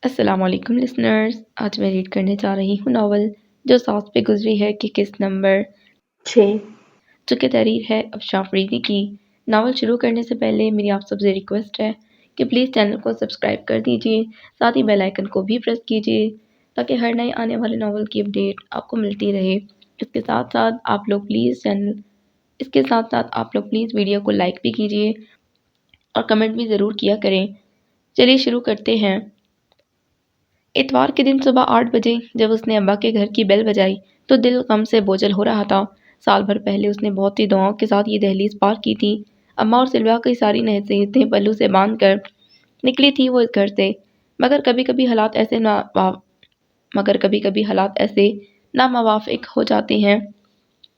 السلام علیکم لسنرز، آج میں ریڈ کرنے جا رہی ہوں ناول جو سانس پہ گزری ہے کہ کس نمبر 6 جو کہ تحریر ہے افشاں افریدی کی۔ ناول شروع کرنے سے پہلے میری آپ سب سے ریکویسٹ ہے کہ پلیز چینل کو سبسکرائب کر دیجیے، ساتھ ہی بیل آئیکن کو بھی پریس کیجیے تاکہ ہر نئے آنے والے ناول کی اپڈیٹ آپ کو ملتی رہے۔ اس کے ساتھ ساتھ آپ لوگ پلیز ویڈیو کو لائک بھی کیجیے اور کمنٹ بھی ضرور کیا کریں۔ چلیے شروع کرتے ہیں۔ اتوار کے دن صبح 8 بجے جب اس نے ابا کے گھر کی بیل بجائی تو دل غم سے بوجھل ہو رہا تھا۔ سال بھر پہلے اس نے بہت سی دعاؤں کے ساتھ یہ دہلیز پار کی تھی۔ اماں اور سلویہ کی ساری نصیحتیں پلو سے باندھ کر نکلی تھی وہ اس گھر سے، مگر کبھی کبھی حالات ایسے ناموافق ہو جاتے ہیں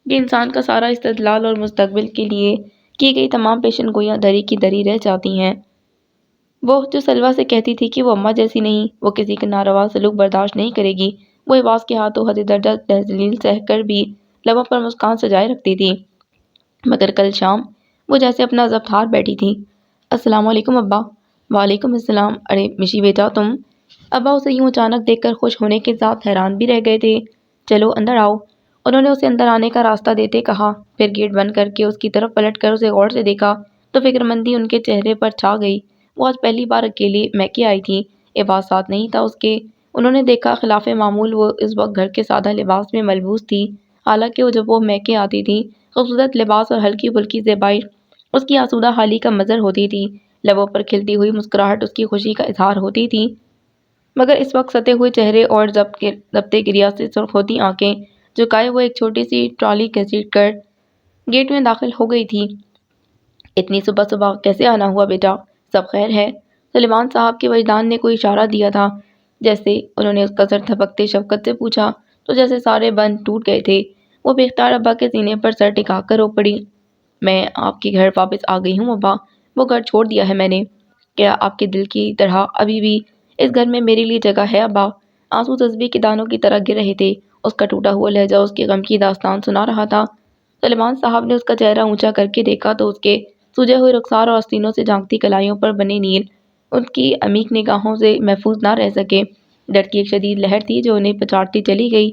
کہ انسان کا سارا استدلال اور مستقبل کے لیے کی گئی تمام پیشن گوئیاں دری کی دری رہ جاتی ہیں۔ وہ جو سلویہ سے کہتی تھی کہ وہ اماں جیسی نہیں، وہ کسی کا ناروا سلوک برداشت نہیں کرے گی، وہ عباس کے ہاتھوں حد درجہ تذلیل سہ کر بھی لبوں پر مسکان سجائے رکھتی تھی، مگر کل شام وہ جیسے اپنا ضبط ہار بیٹھی تھی۔ السلام علیکم ابا۔ وعلیکم السلام۔ ارے مشی بیٹا تم؟ ابا اسے یوں اچانک دیکھ کر خوش ہونے کے ساتھ حیران بھی رہ گئے تھے۔ چلو اندر آؤ، انہوں نے اسے اندر آنے کا راستہ دیتے کہا، پھر گیٹ بند کر کے اس کی طرف پلٹ کر اسے غور سے دیکھا تو فکرمندی ان کے چہرے پر چھا گئی۔ وہ آج پہلی بار اکیلی میکے آئی تھی، عباس ساتھ نہیں تھا اس کے۔ انہوں نے دیکھا خلاف معمول وہ اس وقت گھر کے سادہ لباس میں ملبوس تھی، حالانکہ جب وہ میکے آتی تھی خوبصورت لباس اور ہلکی پھلکی زیبائی اس کی آسودہ حالی کا مظہر ہوتی تھی، لبوں پر کھلتی ہوئی مسکراہٹ اس کی خوشی کا اظہار ہوتی تھی، مگر اس وقت ستے ہوئے چہرے اور ضبط گریہ سے سرخ ہوتی آنکھیں جھکائے وہ ایک چھوٹی سی ٹرالی گھسیٹ کر گیٹ میں داخل ہو گئی تھی۔ اتنی صبح صبح کیسے آنا ہوا بیٹا؟ سب خیر ہے؟ سلیمان صاحب کے وجدان نے کوئی اشارہ دیا تھا، جیسے انہوں نے اس کا سر تھپکتے شفقت سے پوچھا تو جیسے سارے بند ٹوٹ گئے تھے۔ وہ بے اختیار ابا کے سینے پر سر ٹکا کر رو پڑی۔ میں آپ کے گھر واپس آ گئی ہوں ابا، وہ گھر چھوڑ دیا ہے میں نے۔ کیا آپ کے دل کی طرح ابھی بھی اس گھر میں میرے لیے جگہ ہے ابا؟ آنسو تسبیح کے دانوں کی طرح گر رہے تھے، اس کا ٹوٹا ہوا لہجہ اس کے غم کی داستان سنا رہا تھا۔ سلیمان صاحب نے اس کا چہرہ اونچا کر کے دیکھا تو اس کے سوجے ہوئے رخسار اور آستینوں سے جھانکتی کلائیوں پر بنے نیل ان کی عمیق نگاہوں سے محفوظ نہ رہ سکے۔ ڈر کی ایک شدید لہر تھی جو انہیں پچاڑتی چلی گئی۔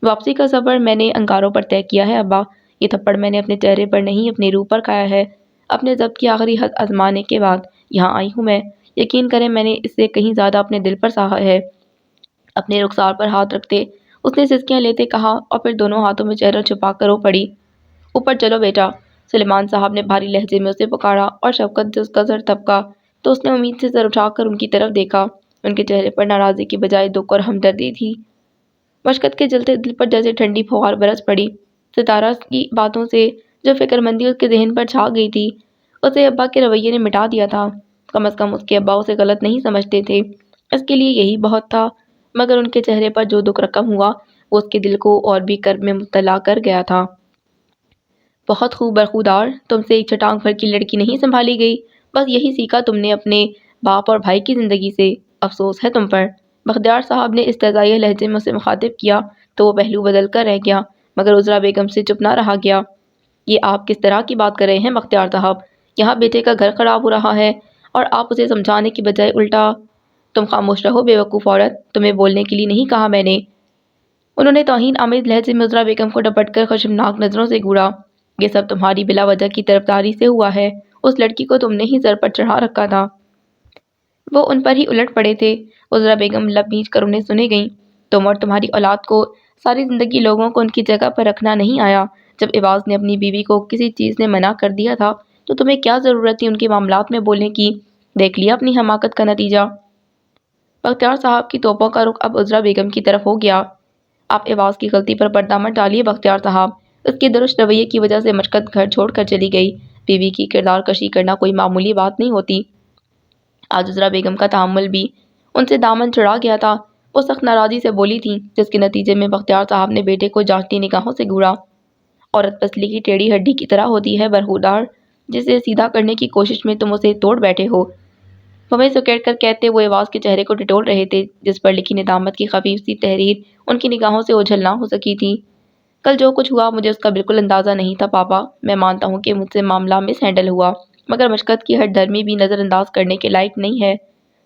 واپسی کا سفر میں نے انگاروں پر طے کیا ہے ابا، یہ تھپڑ میں نے اپنے چہرے پر نہیں اپنی روح پر کھایا ہے۔ اپنے ضبط کی آخری حد آزمانے کے بعد یہاں آئی ہوں میں، یقین کریں میں نے اس سے کہیں زیادہ اپنے دل پر سہا ہے۔ اپنے رخسار پر ہاتھ رکھتے اس نے سسکیاں لیتے کہا اور پھر دونوں ہاتھوں میں چہرہ چھپا کر رو پڑی۔ اوپر چلو بیٹا، سلیمان صاحب نے بھاری لہجے میں اسے پکارا اور شفقت سے اس کا سر تھپکا تو اس نے امید سے سر اٹھا کر ان کی طرف دیکھا۔ ان کے چہرے پر ناراضی کی بجائے دکھ اور ہمدردی تھی۔ مشقت کے جلتے دل پر جیسے ٹھنڈی پھوار برس پڑی۔ ستارہ کی باتوں سے جو فکرمندی اس کے ذہن پر چھا گئی تھی اسے ابا کے رویے نے مٹا دیا تھا۔ کم از کم اس کے ابا اسے غلط نہیں سمجھتے تھے، اس کے لیے یہی بہت تھا، مگر ان کے چہرے پر جو دکھ رقم ہوا وہ اس کے دل کو اور بھی کرب میں مبتلا کر گیا تھا۔ بہت خوب برخودار، تم سے ایک چٹان بھر کی لڑکی نہیں سنبھالی گئی، بس یہی سیکھا تم نے اپنے باپ اور بھائی کی زندگی سے، افسوس ہے تم پر۔ بختیار صاحب نے استہزائیہ لہجے میں اسے مخاطب کیا تو وہ پہلو بدل کر رہ گیا، مگر عذرا بیگم سے چپ نہ رہا گیا۔ یہ آپ کس طرح کی بات کر رہے ہیں بختیار صاحب؟ یہاں بیٹے کا گھر خراب ہو رہا ہے اور آپ اسے سمجھانے کی بجائے الٹا… تم خاموش رہو بے وقوف عورت، تمہیں بولنے کے لیے نہیں کہا میں نے۔ انہوں نے توہین آمیز لہجے میں عذرا بیگم کو ڈپٹ کر خشمناک نظروں سے گھورا۔ یہ سب تمہاری بلا وجہ کی طرفداری سے ہوا ہے، اس لڑکی کو تم نے ہی سر پر چڑھا رکھا تھا۔ وہ ان پر ہی الٹ پڑے تھے۔ عذرا بیگم لب میچ کر انہیں سنے گئیں۔ تم اور تمہاری اولاد کو ساری زندگی لوگوں کو ان کی جگہ پر رکھنا نہیں آیا۔ جب عباس نے اپنی بیوی کو کسی چیز نے منع کر دیا تھا تو تمہیں کیا ضرورت تھی ان کے معاملات میں بولنے کی؟ دیکھ لیا اپنی حماقت کا نتیجہ۔ بختیار صاحب کی توپوں کا رخ اب عذرا بیگم کی طرف ہو گیا۔ آپ عباس کی غلطی پر پردہ مت ڈالیے بختیار صاحب، اس کے درست رویے کی وجہ سے مشقت گھر چھوڑ کر چلی گئی۔ بیوی کی کردار کشی کرنا کوئی معمولی بات نہیں ہوتی۔ آج عذرا بیگم کا تحمل بھی ان سے دامن چڑھا گیا تھا۔ وہ سخت ناراضی سے بولی تھی، جس کے نتیجے میں بختیار صاحب نے بیٹے کو جانچتی نگاہوں سے گھورا۔ عورت پسلی کی ٹیڑھی ہڈی کی طرح ہوتی ہے برخودار، جسے سیدھا کرنے کی کوشش میں تم اسے توڑ بیٹھے ہو۔ بھویں سکیڑ کر کہتے وہ عباس کے چہرے کو ٹٹول رہے تھے، جس پر لکھی ندامت کی خفیف سی تحریر ان کی نگاہوں سے اوجھل نہ ہو سکی تھی۔ کل جو کچھ ہوا مجھے اس کا بالکل اندازہ نہیں تھا پاپا، میں مانتا ہوں کہ مجھ سے معاملہ مس ہینڈل ہوا، مگر مشقت کی ہٹ دھرمی بھی نظر انداز کرنے کے لائق نہیں ہے۔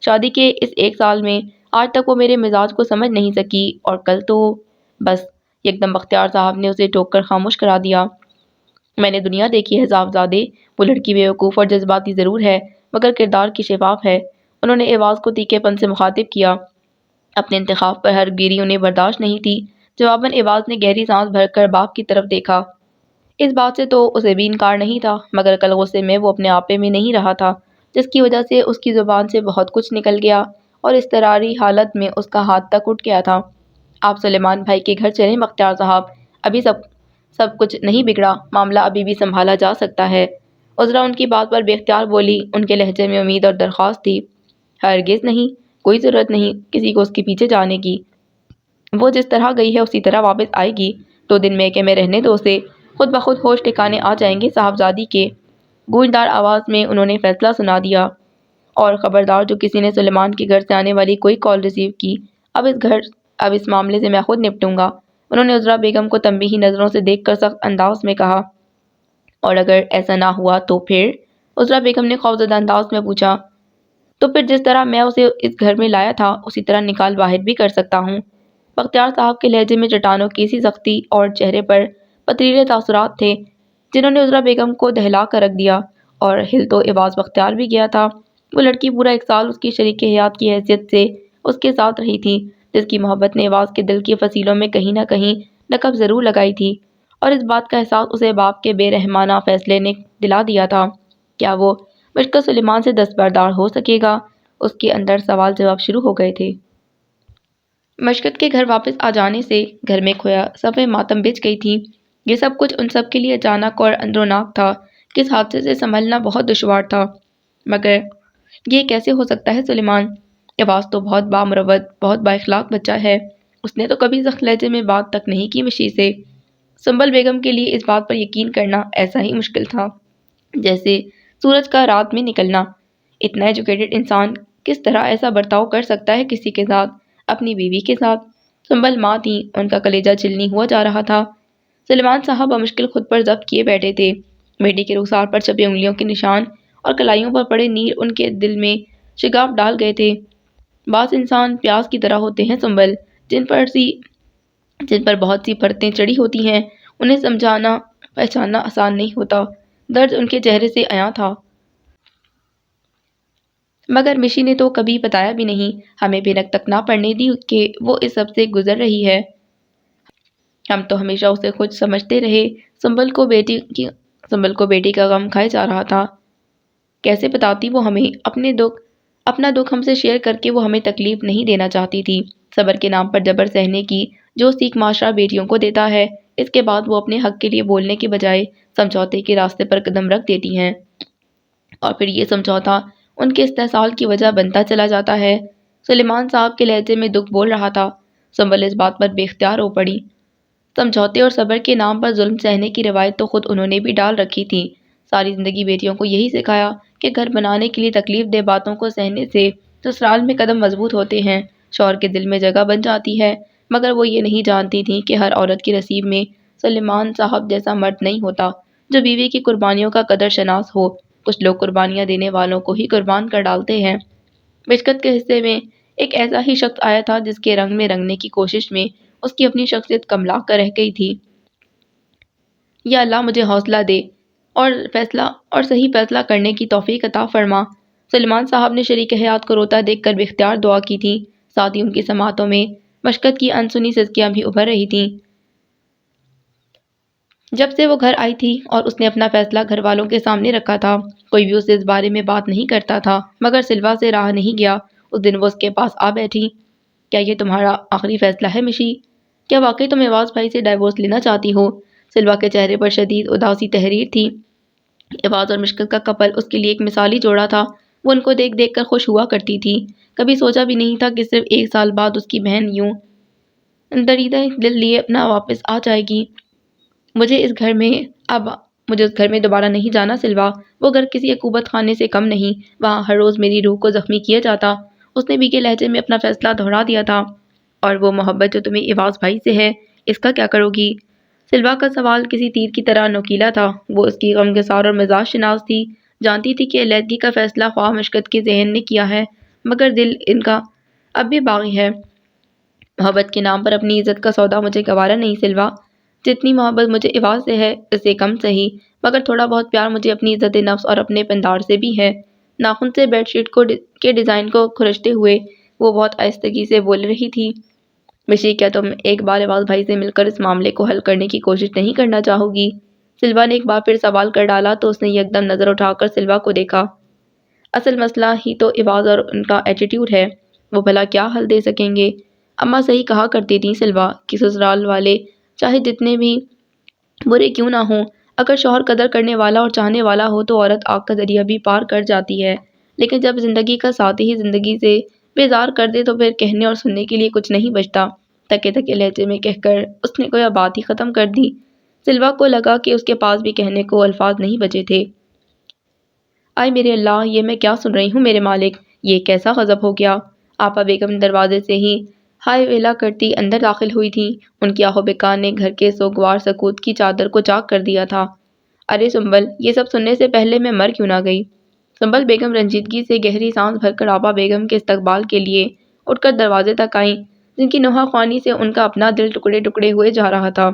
شادی کے اس ایک سال میں آج تک وہ میرے مزاج کو سمجھ نہیں سکی اور کل تو بس یکدم بختیار صاحب نے اسے ٹوک کر خاموش کرا دیا۔ میں نے دنیا دیکھی ہے صاحبزادے، وہ لڑکی بیوقوف اور جذباتی ضرور ہے مگر کردار کی شفاف ہے۔ انہوں نے ایواز کو تیکھے پن سے مخاطب کیا۔ اپنے انتخاب پر ہر گیری انہیں برداشت نہیں تھی۔ جواباً ایواز نے گہری سانس بھر کر باپ کی طرف دیکھا۔ اس بات سے تو اسے بھی انکار نہیں تھا مگر کل غصے میں وہ اپنے آپے میں نہیں رہا تھا، جس کی وجہ سے اس کی زبان سے بہت کچھ نکل گیا اور اضطراری حالت میں اس کا ہاتھ تک اٹھ گیا تھا۔ آپ سلیمان بھائی کے گھر چلیں بختیار صاحب، ابھی سب کچھ نہیں بگڑا، معاملہ ابھی بھی سنبھالا جا سکتا ہے۔ عذرا ان کی بات پر بے اختیار بولی، ان کے لہجے میں امید اور درخواست تھی۔ ہرگز نہیں، کوئی ضرورت نہیں کسی کو اس کے پیچھے جانے کی، وہ جس طرح گئی ہے اسی طرح واپس آئے گی، 2 دن میکے میں رہنے دو اسے، خود بخود ہوش ٹھکانے آ جائیں گے صاحبزادی کے۔ گونجدار آواز میں انہوں نے فیصلہ سنا دیا۔ اور خبردار جو کسی نے سلیمان کے گھر سے آنے والی کوئی کال ریسیو کی، اب اس معاملے سے میں خود نپٹوں گا۔ انہوں نے عذرا بیگم کو تنبیہی نظروں سے دیکھ کر سخت انداز میں کہا۔ اور اگر ایسا نہ ہوا تو پھر؟ عذرا بیگم نے خوفزدہ انداز میں پوچھا۔ تو پھر جس طرح میں اسے اس گھر میں لایا تھا اسی طرح نکال باہر بھی کر سکتا ہوں۔ بختیار صاحب کے لہجے میں چٹانوں کی سی سختی اور چہرے پر پتریلے تاثرات تھے جنہوں نے عذرا بیگم کو دہلا کر رکھ دیا، اور ہل تو ایواز بختیار بھی گیا تھا۔ وہ لڑکی پورا 1 سال اس کی شریک حیات کی حیثیت سے اس کے ساتھ رہی تھی، جس کی محبت نے ایواز کے دل کی فصیلوں میں کہیں نہ کہیں نقب ضرور لگائی تھی، اور اس بات کا احساس اسے باپ کے بے رحمانہ فیصلے نے دلا دیا تھا۔ کیا وہ مشکل سلیمان سے دستبردار ہو سکے گا؟ اس کے اندر سوال جواب شروع ہو گئے تھے۔ مشکت کے گھر واپس آ جانے سے گھر میں کھویا صفِ ماتم بچ گئی تھی۔ یہ سب کچھ ان سب کے لیے اچانک اور اندروناک تھا کہ اس حادثے سے سنبھلنا بہت دشوار تھا۔ مگر یہ کیسے ہو سکتا ہے سلیمان؟ ایواز تو بہت بامروت، بہت با اخلاق بچہ ہے، اس نے تو کبھی سخت لہجے میں بات تک نہیں کی مشی سے۔ سنبل بیگم کے لیے اس بات پر یقین کرنا ایسا ہی مشکل تھا جیسے سورج کا رات میں نکلنا۔ اتنا ایجوکیٹڈ انسان کس طرح ایسا برتاؤ کر سکتا ہے کسی کے ساتھ، اپنی بیوی کے ساتھ؟ سنبل ماں تھیں، ان کا کلیجہ چلنی ہوا جا رہا تھا۔ سلیمان صاحب بمشکل خود پر ضبط کیے بیٹھے تھے۔ بیٹی کے رخسار پر چھپے انگلیوں کے نشان اور کلائیوں پر پڑے نیر ان کے دل میں شگاف ڈال گئے تھے۔ بعض انسان پیاز کی طرح ہوتے ہیں سنبل، جن پر بہت سی پرتیں چڑھی ہوتی ہیں، انہیں سمجھانا پہچاننا آسان نہیں ہوتا۔ درد ان کے چہرے سے عیاں تھا۔ مگر مشی نے تو کبھی بتایا بھی نہیں، ہمیں بھنک تک نہ پڑنے دی کہ وہ اس سب سے گزر رہی ہے۔ ہم تو ہمیشہ اسے خود سمجھتے رہے۔ سنبل کو بیٹی کا غم کھائے جا رہا تھا۔ کیسے بتاتی وہ ہمیں اپنا دکھ ہم سے شیئر کر کے وہ ہمیں تکلیف نہیں دینا چاہتی تھی۔ صبر کے نام پر جبر سہنے کی جو سیکھ معاشرہ بیٹیوں کو دیتا ہے، اس کے بعد وہ اپنے حق کے لیے بولنے کے بجائے سمجھوتے کے راستے پر قدم رکھ دیتی ہیں، اور پھر یہ سمجھوتا ان کے استحصال کی وجہ بنتا چلا جاتا ہے۔ سلیمان صاحب کے لہجے میں دکھ بول رہا تھا۔ سنبل اس بات پر بے اختیار ہو پڑی۔ سمجھوتے اور صبر کے نام پر ظلم سہنے کی روایت تو خود انہوں نے بھی ڈال رکھی تھی۔ ساری زندگی بیٹیوں کو یہی سکھایا کہ گھر بنانے کے لیے تکلیف دہ باتوں کو سہنے سے سسرال میں قدم مضبوط ہوتے ہیں، شوہر کے دل میں جگہ بن جاتی ہے۔ مگر وہ یہ نہیں جانتی تھیں کہ ہر عورت کی نصیب میں سلیمان صاحب جیسا مرد نہیں ہوتا جو بیوی کی قربانیوں کا قدر شناس ہو۔ کچھ لوگ قربانیاں دینے والوں کو ہی قربان کر ڈالتے ہیں۔ مشکت کے حصے میں ایک ایسا ہی شخص آیا تھا جس کے رنگ میں رنگنے کی کوشش میں اس کی اپنی شخصیت کملا کر رہ گئی تھی۔ یا اللہ مجھے حوصلہ دے اور صحیح فیصلہ کرنے کی توفیق عطا فرما۔ سلیمان صاحب نے شریک حیات کو روتا دیکھ کر بے اختیار دعا کی تھی۔ ساتھ ہی ان کی سماعتوں میں مشکت کی انسنی سزکیاں بھی ابھر رہی تھیں۔ جب سے وہ گھر آئی تھی اور اس نے اپنا فیصلہ گھر والوں کے سامنے رکھا تھا، کوئی بھی اسے اس بارے میں بات نہیں کرتا تھا، مگر سلوا سے رہا نہیں گیا۔ اس دن وہ اس کے پاس آ بیٹھی۔ کیا یہ تمہارا آخری فیصلہ ہے مشی؟ کیا واقعی تم ایواز بھائی سے ڈائیورس لینا چاہتی ہو؟ سلوا کے چہرے پر شدید اداسی تحریر تھی۔ ایواز اور مشکت کا کپل اس کے لیے ایک مثالی جوڑا تھا۔ وہ ان کو دیکھ دیکھ کر خوش ہوا کرتی تھی۔ کبھی سوچا بھی نہیں تھا کہ صرف 1 سال بعد اس کی بہن یوں دریدہ دل لیے اپنا واپس آ جائے گی۔ مجھے اس گھر میں دوبارہ نہیں جانا سلوا۔ وہ گھر کسی عقوبت خانے سے کم نہیں، وہاں ہر روز میری روح کو زخمی کیا جاتا۔ اس نے بھیگے لہجے میں اپنا فیصلہ دہرا دیا تھا۔ اور وہ محبت جو تمہیں ایواز بھائی سے ہے، اس کا کیا کرو گی؟ سلوا کا سوال کسی تیر کی طرح نوکیلا تھا۔ وہ اس کی غمگسار اور مزاج شناس تھی، جانتی تھی کہ علیحدگی کا فیصلہ خواہ مشکت کے ذہن نے کیا ہے، مگر دل ان کا اب بھی باقی ہے۔ محبت کے نام پر اپنی عزت کا سودا مجھے گوارا نہیں سلوا۔ جتنی محبت مجھے ایواز سے ہے اس سے کم سہی، مگر تھوڑا بہت پیار مجھے اپنی عزت نفس اور اپنے پندار سے بھی ہے۔ ناخن سے بیڈ شیٹ کے ڈیزائن کو کھرچتے ہوئے وہ بہت آہستگی سے بول رہی تھی، بشی کیا تم ایک بار ایواز بھائی سے مل کر اس معاملے کو حل کرنے کی کوشش نہیں کرنا چاہو گی؟ سلوا نے ایک بار پھر سوال کر ڈالا تو اس نے یکدم نظر اٹھا کر سلوا کو دیکھا۔ اصل مسئلہ ہی تو ایواز اور ان کا ایٹیٹیوڈ ہے، وہ بھلا کیا حل دے سکیں گے؟ اماں صحیح کہا کرتی تھیں سلوا کہ سسرال والے چاہے جتنے بھی برے کیوں نہ ہوں، اگر شوہر قدر کرنے والا اور چاہنے والا ہو تو عورت آگ کا دریا بھی پار کر جاتی ہے، لیکن جب زندگی کا ساتھی ہی زندگی سے بیزار کر دے تو پھر کہنے اور سننے کے لیے کچھ نہیں بچتا۔ تکے تکے لہجے میں کہہ کر اس نے کوئی بات ہی ختم کر دی۔ سلوا کو لگا کہ اس کے پاس بھی کہنے کو الفاظ نہیں بچے تھے۔ آئے میرے اللہ، یہ میں کیا سن رہی ہوں میرے مالک، یہ کیسا غضب ہو گیا؟ آپا بیگم دروازے سے ہی ہائے ویلا کرتی اندر داخل ہوئی تھی۔ ان کی آہو بکا نے گھر کے سوگوار سکوت کی چادر کو چاک کر دیا تھا۔ ارے سنبل، یہ سب سننے سے پہلے میں مر کیوں نہ گئی؟ سنبل بیگم رنجیدگی سے گہری سانس بھر کر آپا بیگم کے استقبال کے لیے اٹھ کر دروازے تک آئیں، جن کی نوحہ خوانی سے ان کا اپنا دل ٹکڑے ٹکڑے ہوئے جا رہا تھا۔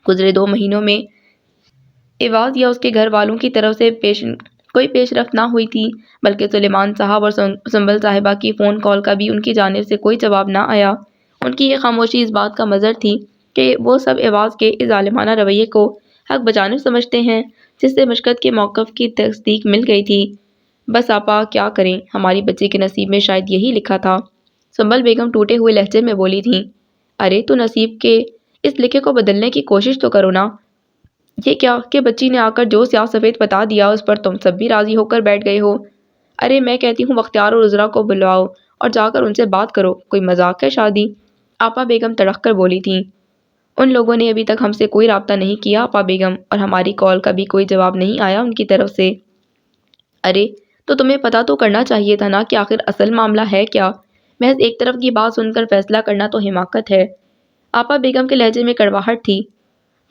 گزرے 2 مہینوں میں ایواز یا اس کے گھر والوں کی طرف سے کوئی پیش رفت نہ ہوئی تھی، بلکہ سلیمان صاحب اور سنبل صاحبہ کی فون کال کا بھی ان کی جانب سے کوئی جواب نہ آیا۔ ان کی یہ خاموشی اس بات کا مظہر تھی کہ وہ سب ایواز کے اس ظالمانہ رویے کو حق بجانب سمجھتے ہیں، جس سے مشکت کے موقف کی تصدیق مل گئی تھی۔ بس آپا کیا کریں، ہماری بچی کے نصیب میں شاید یہی لکھا تھا۔ سنبل بیگم ٹوٹے ہوئے لہجے میں بولی تھیں۔ ارے تو نصیب کے اس لکھے کو بدلنے کی کوشش تو کرو نا۔ یہ کیا کہ بچی نے آ کر جو سیاہ سفید بتا دیا اس پر تم سب بھی راضی ہو کر بیٹھ گئے ہو؟ ارے میں کہتی ہوں بختیار اور عذرا کو بلواؤ اور جا کر ان سے بات کرو، کوئی مذاق ہے شادی؟ آپا بیگم تڑک کر بولی تھیں۔ ان لوگوں نے ابھی تک ہم سے کوئی رابطہ نہیں کیا آپا بیگم، اور ہماری کال کا بھی کوئی جواب نہیں آیا ان کی طرف سے۔ ارے تو تمہیں پتہ تو کرنا چاہیے تھا نا کہ آخر اصل معاملہ ہے کیا؟ محض ایک طرف کی بات سن کر فیصلہ کرنا تو حماقت ہے۔ آپا بیگم کے لہجے میں کڑواہٹ تھی۔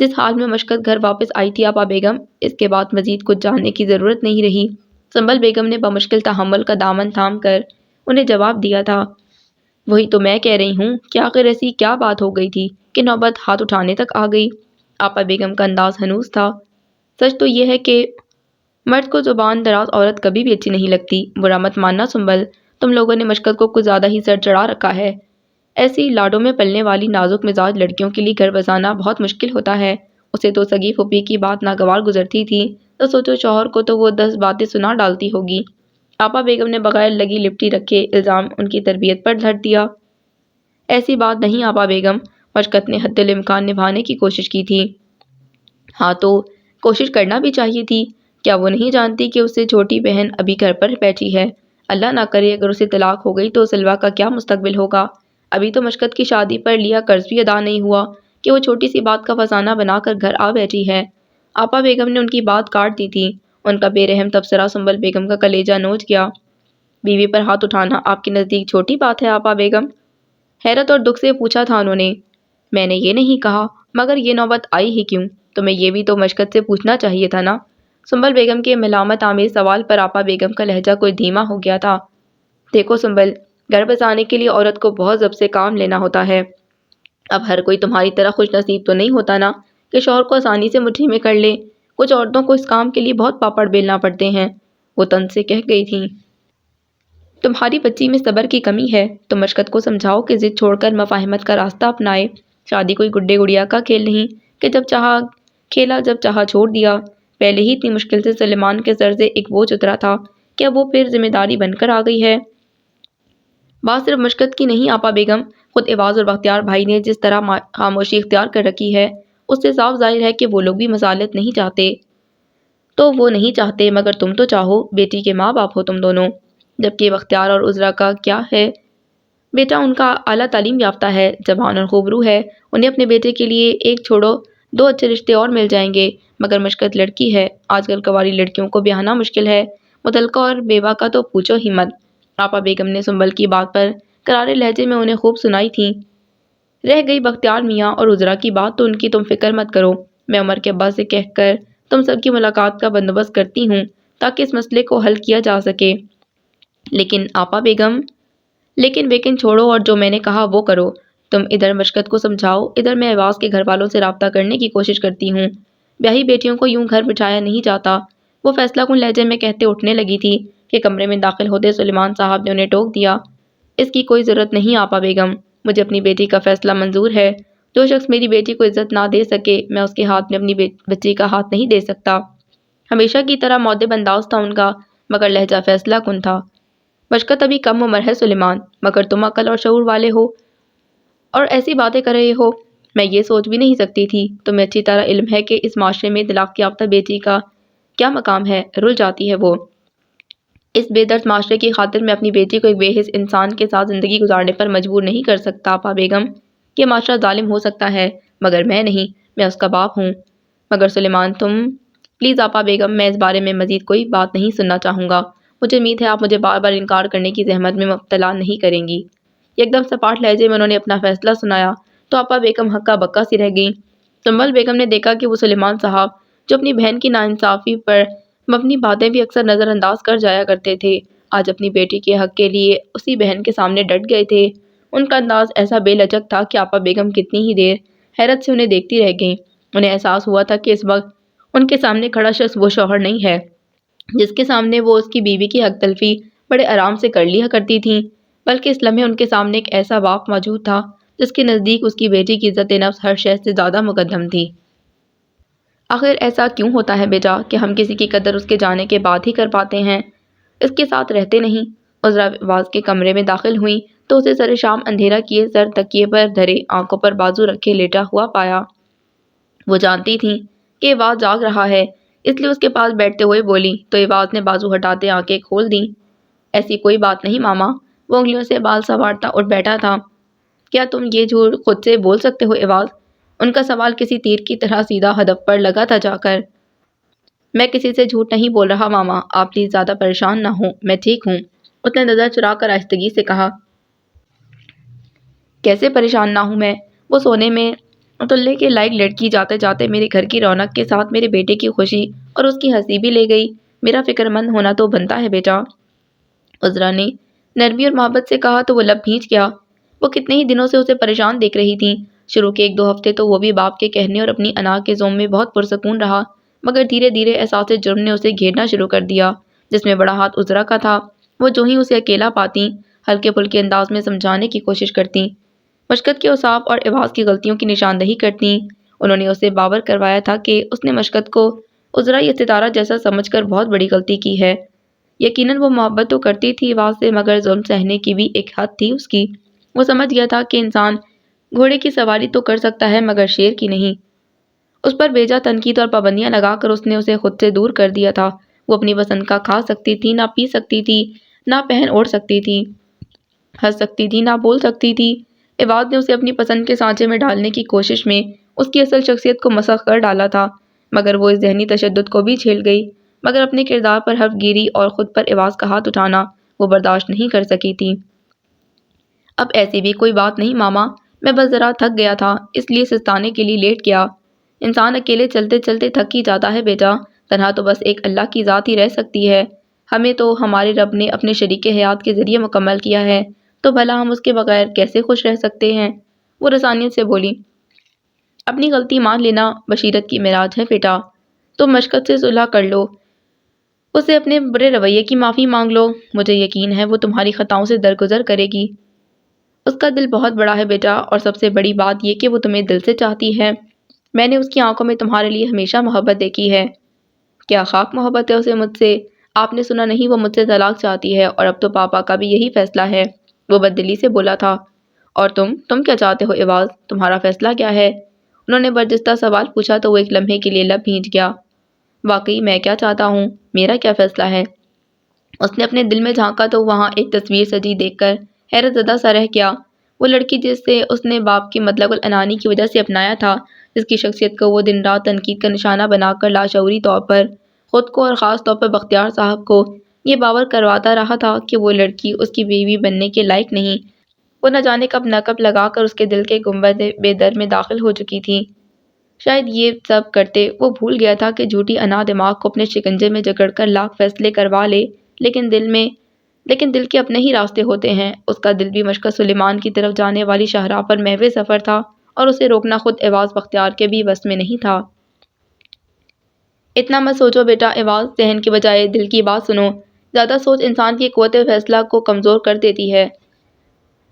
جس حال میں مشکت گھر واپس آئی تھی آپا بیگم، اس کے بعد مزید کچھ جاننے کی ضرورت نہیں رہی۔ سنبل بیگم نے بمشکل تحمل کا دامن تھام کر انہیں جواب دیا تھا۔ وہی تو میں کہہ رہی ہوں کہ آخر ایسی کیا بات ہو گئی تھی کہ نوبت ہاتھ اٹھانے تک آ گئی؟ آپا بیگم کا انداز ہنوز تھا۔ سچ تو یہ ہے کہ مرد کو زبان دراز عورت کبھی بھی اچھی نہیں لگتی۔ برا مت ماننا سنبل، تم لوگوں نے مشکت کو کچھ زیادہ ہی سر چڑھا رکھا ہے۔ ایسی لاڈوں میں پلنے والی نازک مزاج لڑکیوں کے لیے گھر بسانا بہت مشکل ہوتا ہے۔ اسے تو سگی پھوپھی کی بات ناگوار گزرتی تھی، تو سوچو شوہر کو تو وہ 10 باتیں سنا ڈالتی ہوگی۔ آپا بیگم نے بغیر لگی لپٹی رکھے الزام ان کی تربیت پر دھر دیا۔ ایسی بات نہیں آپا بیگم، مشکت نے حد الامکان نبھانے کی کوشش کی تھی۔ ہاں تو کوشش کرنا بھی چاہیے تھی، کیا وہ نہیں جانتی کہ اس سے چھوٹی بہن ابھی گھر پر بیٹھی ہے؟ اللہ نہ کرے اگر اسے طلاق ہو گئی تو سلوا کا کیا مستقبل ہوگا؟ ابھی تو مشکت کی شادی پر لیا قرض بھی ادا نہیں ہوا کہ وہ چھوٹی سی بات کا فسانہ بنا کر گھر آ بیٹھی ہے۔ آپا بیگم نے ان کی بات کاٹ دی تھی۔ ان کا بے رحم تبصرہ سنبل بیگم کا کلیجہ نوچ گیا۔ بیوی پر ہاتھ اٹھانا آپ کے نزدیک چھوٹی بات ہے آپا بیگم؟ حیرت اور دکھ سے پوچھا تھا انہوں نے۔ میں نے یہ نہیں کہا، مگر یہ نوبت آئی ہی کیوں؟ تمہیں یہ بھی تو مشکت سے پوچھنا چاہیے تھا نا۔ سنبل بیگم کے ملامت آمیز سوال پر آپا بیگم کا لہجہ کوئی دھیما ہو گیا تھا۔ دیکھو سنبل، گھر بسانے کے لیے عورت کو بہت ضبط سے کام لینا ہوتا ہے۔ اب ہر کوئی تمہاری طرح خوش نصیب تو نہیں ہوتا نا کہ شوہر کو آسانی سے مٹھی میں کر لے۔ کچھ عورتوں کو اس کام کے لیے بہت پاپڑ بیلنا پڑتے ہیں، وہ طنز سے کہہ گئی تھیں۔ تمہاری بچی میں صبر کی کمی ہے، تم مشکت کو سمجھاؤ کہ ضد چھوڑ کر مفاہمت کا راستہ اپنائے۔ شادی کوئی گڈے گڑیا کا کھیل نہیں کہ جب چاہا کھیلا جب چاہا چھوڑ دیا۔ پہلے ہی اتنی مشکل سے سلیمان کے سر سے ایک بوجھ اترا تھا، کیا وہ پھر ذمہ داری بن کر آ گئی ہے؟ بات صرف مشکت کی نہیں آپا بیگم، خود ایواز اور بختیار بھائی نے جس طرح خاموشی اختیار کر رکھی ہے اس سے صاف ظاہر ہے کہ وہ لوگ بھی مصالحت نہیں چاہتے۔ تو وہ نہیں چاہتے، مگر تم تو چاہو، بیٹی کے ماں باپ ہو تم دونوں۔ جبکہ بختیار اور عذرا کا کیا ہے؟ بیٹا ان کا اعلیٰ تعلیم یافتہ ہے، جوان اور خوبرو ہے، انہیں اپنے بیٹے کے لیے ایک چھوڑو 2 اچھے رشتے اور مل جائیں گے۔ مگر مشکت لڑکی ہے، آج کل کنواری لڑکیوں کو بیاہنا مشکل ہے، متعلقہ اور بیوہ کا تو پوچھو ہی مت۔ آپا بیگم نے سنبل کی بات پر کرارے لہجے میں انہیں خوب سنائی تھی۔ رہ گئی بختیار میاں اور عذرا کی بات تو ان کی تم فکر مت کرو، میں عمر کے ابا سے کہہ کر تم سب کی ملاقات کا بندوبست کرتی ہوں تاکہ اس مسئلے کو حل کیا جا سکے۔ لیکن آپا بیگم، لیکن چھوڑو اور جو میں نے کہا وہ کرو۔ تم ادھر مشکت کو سمجھاؤ، ادھر میں ایواز کے گھر والوں سے رابطہ کرنے کی کوشش کرتی ہوں۔ بیاہی بیٹیوں کو یوں گھر بٹھایا نہیں جاتا۔ وہ فیصلہ کن لہجے میں کہتے اٹھنے لگی تھی کہ کمرے میں داخل ہوتے سلیمان صاحب نے انہیں ٹوک دیا۔ اس کی کوئی ضرورت نہیں آپا بیگم، مجھے اپنی بیٹی کا فیصلہ منظور ہے۔ جو شخص میری بیٹی کو عزت نہ دے سکے، میں اس کے ہاتھ میں اپنی بچی کا ہاتھ نہیں دے سکتا۔ ہمیشہ کی طرح مؤدب انداز تھا ان کا، مگر لہجہ فیصلہ کن تھا۔ مشکت ابھی کم عمر ہے سلیمان، مگر تم عقل اور شعور والے ہو اور ایسی باتیں کر رہے ہو، میں یہ سوچ بھی نہیں سکتی تھی۔ تمہیں اچھی طرح علم ہے کہ اس معاشرے میں طلاق یافتہ بیٹی کا کیا مقام ہے، رل جاتی ہے وہ۔ اس بے درد معاشرے کی خاطر میں اپنی بیٹی کو ایک بے حس انسان کے ساتھ زندگی گزارنے پر مجبور نہیں کر سکتا آپا بیگم۔ یہ معاشرہ ظالم ہو سکتا ہے مگر میں نہیں، میں اس کا باپ ہوں۔ مگر سلیمان تم پلیز آپا بیگم، میں اس بارے میں مزید کوئی بات نہیں سننا چاہوں گا۔ مجھے امید ہے آپ مجھے بار بار انکار کرنے کی زحمت میں مبتلا نہیں کریں گی۔ ایک دم سپاٹ لہجے میں انہوں نے اپنا فیصلہ سنایا تو آپا بیگم ہکا بکا سی رہ گئیں۔ سنبل بیگم نے دیکھا کہ وہ سلیمان صاحب جو اپنی بہن کی ناانصافی پر مبنی باتیں بھی اکثر نظر انداز کر جایا کرتے تھے، آج اپنی بیٹی کے حق کے لیے اسی بہن کے سامنے ڈٹ گئے تھے۔ ان کا انداز ایسا بے لچک تھا کہ آپا بیگم کتنی ہی دیر حیرت سے انہیں دیکھتی رہ گئیں۔ انہیں احساس ہوا تھا کہ اس وقت ان کے سامنے کھڑا شخص وہ شوہر نہیں ہے جس کے سامنے وہ اس کی بیوی کی حق تلفی بڑے آرام سے کر لیا کرتی تھیں، بلکہ اس لمحے ان کے سامنے ایک ایسا باپ موجود تھا جس کے نزدیک اس کی بیٹی کی عزت نفس ہر شے سے زیادہ مقدم تھی۔ آخر ایسا کیوں ہوتا ہے بیٹا کہ ہم کسی کی قدر اس کے جانے کے بعد ہی کر پاتے ہیں، اس کے ساتھ رہتے نہیں؟ عذرا آواز کے کمرے میں داخل ہوئیں تو اسے سر شام اندھیرا کیے سر تکیے پر دھرے آنکھوں پر بازو رکھے لیٹا ہوا پایا۔ وہ جانتی تھیں کہ ایواز جاگ رہا ہے، اس لیے اس کے پاس بیٹھتے ہوئے بولی تو ایواز نے بازو ہٹاتے آنکھیں کھول دیں۔ ایسی کوئی بات نہیں ماما، وہ انگلیوں سے بال سنوارتا اٹھ بیٹھا تھا۔ کیا تم یہ جھوٹ خود سے بول سکتے ہو ایواز؟ ان کا سوال کسی تیر کی طرح سیدھا ہدف پر لگا تھا جا کر۔ میں کسی سے جھوٹ نہیں بول رہا ماما، آپ پلیز زیادہ پریشان نہ ہوں، میں ٹھیک ہوں۔ اس نے نظر چرا کر آہستگی سے کہا۔ کیسے پریشان نہ ہوں میں؟ وہ سونے میں تلے کے لائق لڑکی جاتے جاتے میرے گھر کی رونق کے ساتھ میرے بیٹے کی خوشی اور اس کی ہنسی بھی لے گئی۔ میرا فکر مند ہونا تو بنتا ہے بیٹا۔ عذرا نے نرمی اور محبت سے کہا تو وہ لب بھیج گیا۔ وہ کتنے ہی دنوں سے اسے پریشان دیکھ رہی تھیں۔ شروع کے 1-2 ہفتے تو وہ بھی باپ کے کہنے اور اپنی انا کے ذوم میں بہت پرسکون رہا، مگر دھیرے دھیرے احساس جرم نے اسے گھیرنا شروع کر دیا، جس میں بڑا ہاتھ عذرا کا تھا۔ وہ جو ہی اسے اکیلا پاتی ہلکے پھلکے انداز میں سمجھانے کی کوشش کرتی، مشکت کے اوصاف اور ایواز کی غلطیوں کی نشاندہی کرتی۔ انہوں نے اسے باور کروایا تھا کہ اس نے مشکت کو عذرا یا ستارہ جیسا سمجھ کر بہت بڑی غلطی کی ہے۔ یقیناً وہ محبت تو کرتی تھی ایواز سے، مگر ظلم سہنے کی بھی ایک حد تھی اس کی۔ وہ سمجھ گیا تھا کہ انسان گھوڑے کی سواری تو کر سکتا ہے مگر شیر کی نہیں۔ اس پر بیجا تنقید اور پابندیاں لگا کر اس نے اسے خود سے دور کر دیا تھا۔ وہ اپنی پسند کا کھا سکتی تھی، نہ پی سکتی تھی، نہ پہن اوڑھ سکتی تھی، ہنس سکتی تھی، نہ بول سکتی تھی۔ ایواز نے اسے اپنی پسند کے سانچے میں ڈالنے کی کوشش میں اس کی اصل شخصیت کو مسخ کر ڈالا تھا، مگر وہ اس ذہنی تشدد کو بھی جھیل گئی، مگر اپنے کردار پر حرف گیری اور خود پر ایواز کا ہاتھ اٹھانا وہ برداشت نہیں کر سکی تھی۔ اب ایسی بھی کوئی بات نہیں ماما، میں بس ذرا تھک گیا تھا اس لیے سستانے کے لیے لیٹ گیا۔ انسان اکیلے چلتے چلتے تھک ہی جاتا ہے بیٹا، تنہا تو بس ایک اللہ کی ذات ہی رہ سکتی ہے۔ ہمیں تو ہمارے رب نے اپنے شریک حیات کے ذریعے مکمل کیا ہے، تو بھلا ہم اس کے بغیر کیسے خوش رہ سکتے ہیں؟ وہ رسانیت سے بولی۔ اپنی غلطی مان لینا بشیرت کی معراج ہے بیٹا، تم مشکت سے صلح کر لو، اسے اپنے برے رویے کی معافی مانگ لو، مجھے یقین ہے وہ تمہاری خطاؤں سے درگزر کرے گی۔ اس کا دل بہت بڑا ہے بیٹا، اور سب سے بڑی بات یہ کہ وہ تمہیں دل سے چاہتی ہے۔ میں نے اس کی آنکھوں میں تمہارے لیے ہمیشہ محبت دیکھی ہے۔ کیا خاک محبت ہے اسے مجھ سے؟ آپ نے سنا نہیں، وہ مجھ سے طلاق چاہتی ہے، اور اب تو پاپا کا بھی یہی فیصلہ ہے، وہ بددلی سے بولا تھا۔ اور تم کیا چاہتے ہو ایواز؟ تمہارا فیصلہ کیا ہے؟ انہوں نے برجستہ سوال پوچھا تو وہ ایک لمحے کے لیے لب بھیج گیا۔ واقعی میں کیا چاہتا ہوں؟ میرا کیا فیصلہ ہے؟ اس نے اپنے دل میں جھانکا تو وہاں ایک تصویر سجی دیکھ کر حیرت زدہ سا رہ گیا۔ وہ لڑکی جس سے اس نے باپ کی مطلق العنانی کی وجہ سے اپنایا تھا، جس کی شخصیت کو وہ دن رات تنقید کا نشانہ بنا کر لاشعوری طور پر خود کو اور خاص طور پر بختیار صاحب کو یہ باور کرواتا رہا تھا کہ وہ لڑکی اس کی بیوی بننے کے لائق نہیں، وہ نہ جانے کب نقب لگا کر اس کے دل کے گنبد بے در میں داخل ہو چکی تھی۔ شاید یہ سب کرتے وہ بھول گیا تھا کہ جھوٹی انا دماغ کو اپنے شکنجے میں جکڑ کر لاکھ فیصلے کروا لے، لیکن دل میں لیکن دل کے اپنے ہی راستے ہوتے ہیں۔ اس کا دل بھی مشکل سلیمان کی طرف جانے والی شاہراہ پر محو سفر تھا اور اسے روکنا خود ایواز بختیار کے بھی بس میں نہیں تھا۔ اتنا مت سوچو بیٹا ایواز، ذہن کی بجائے دل کی بات سنو۔ زیادہ سوچ انسان کی قوت فیصلہ کو کمزور کر دیتی ہے۔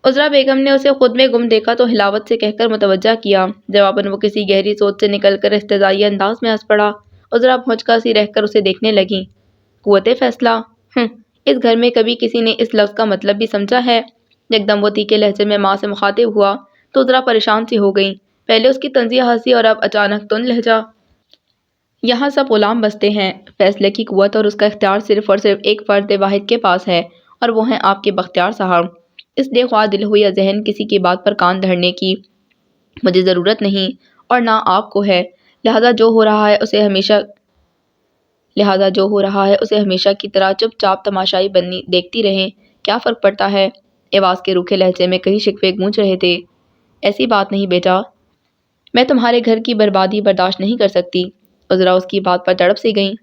عذرا بیگم نے اسے خود میں گم دیکھا تو ہلاوت سے کہہ کر متوجہ کیا۔ جواباً وہ کسی گہری سوچ سے نکل کر استہزائی انداز میں ہنس پڑا۔ عذرا بھونچکا سی رہ کر اسے دیکھنے لگی۔ قوت فیصلہ؟ اس گھر میں کبھی کسی نے اس لفظ کا مطلب بھی سمجھا ہے؟ یکدم وہ تیکھے لہجے میں ماں سے مخاطب ہوا تو عذرا پریشان سی ہو گئی۔ پہلے اس کی طنزیہ ہنسی اور اب اچانک تند لہجہ۔ یہاں سب غلام بستے ہیں۔ فیصلے کی قوت اور اس کا اختیار صرف اور صرف ایک فرد واحد کے پاس ہے اور وہ ہیں آپ کے بختیار صاحب۔ اس لیے خواہ دل ہو یا ذہن، کسی کی بات پر کان دھرنے کی مجھے ضرورت نہیں اور نہ آپ کو ہے۔ لہٰذا جو ہو رہا ہے اسے ہمیشہ کی طرح چپ چاپ تماشائی بنی دیکھتی رہیں۔ کیا فرق پڑتا ہے؟ ایواز کے روکھے لہجے میں کئی شکوے گونج رہے تھے۔ ایسی بات نہیں بیٹا، میں تمہارے گھر کی بربادی برداشت نہیں کر سکتی۔ عذرا اس کی بات پر تڑپ سی گئیں۔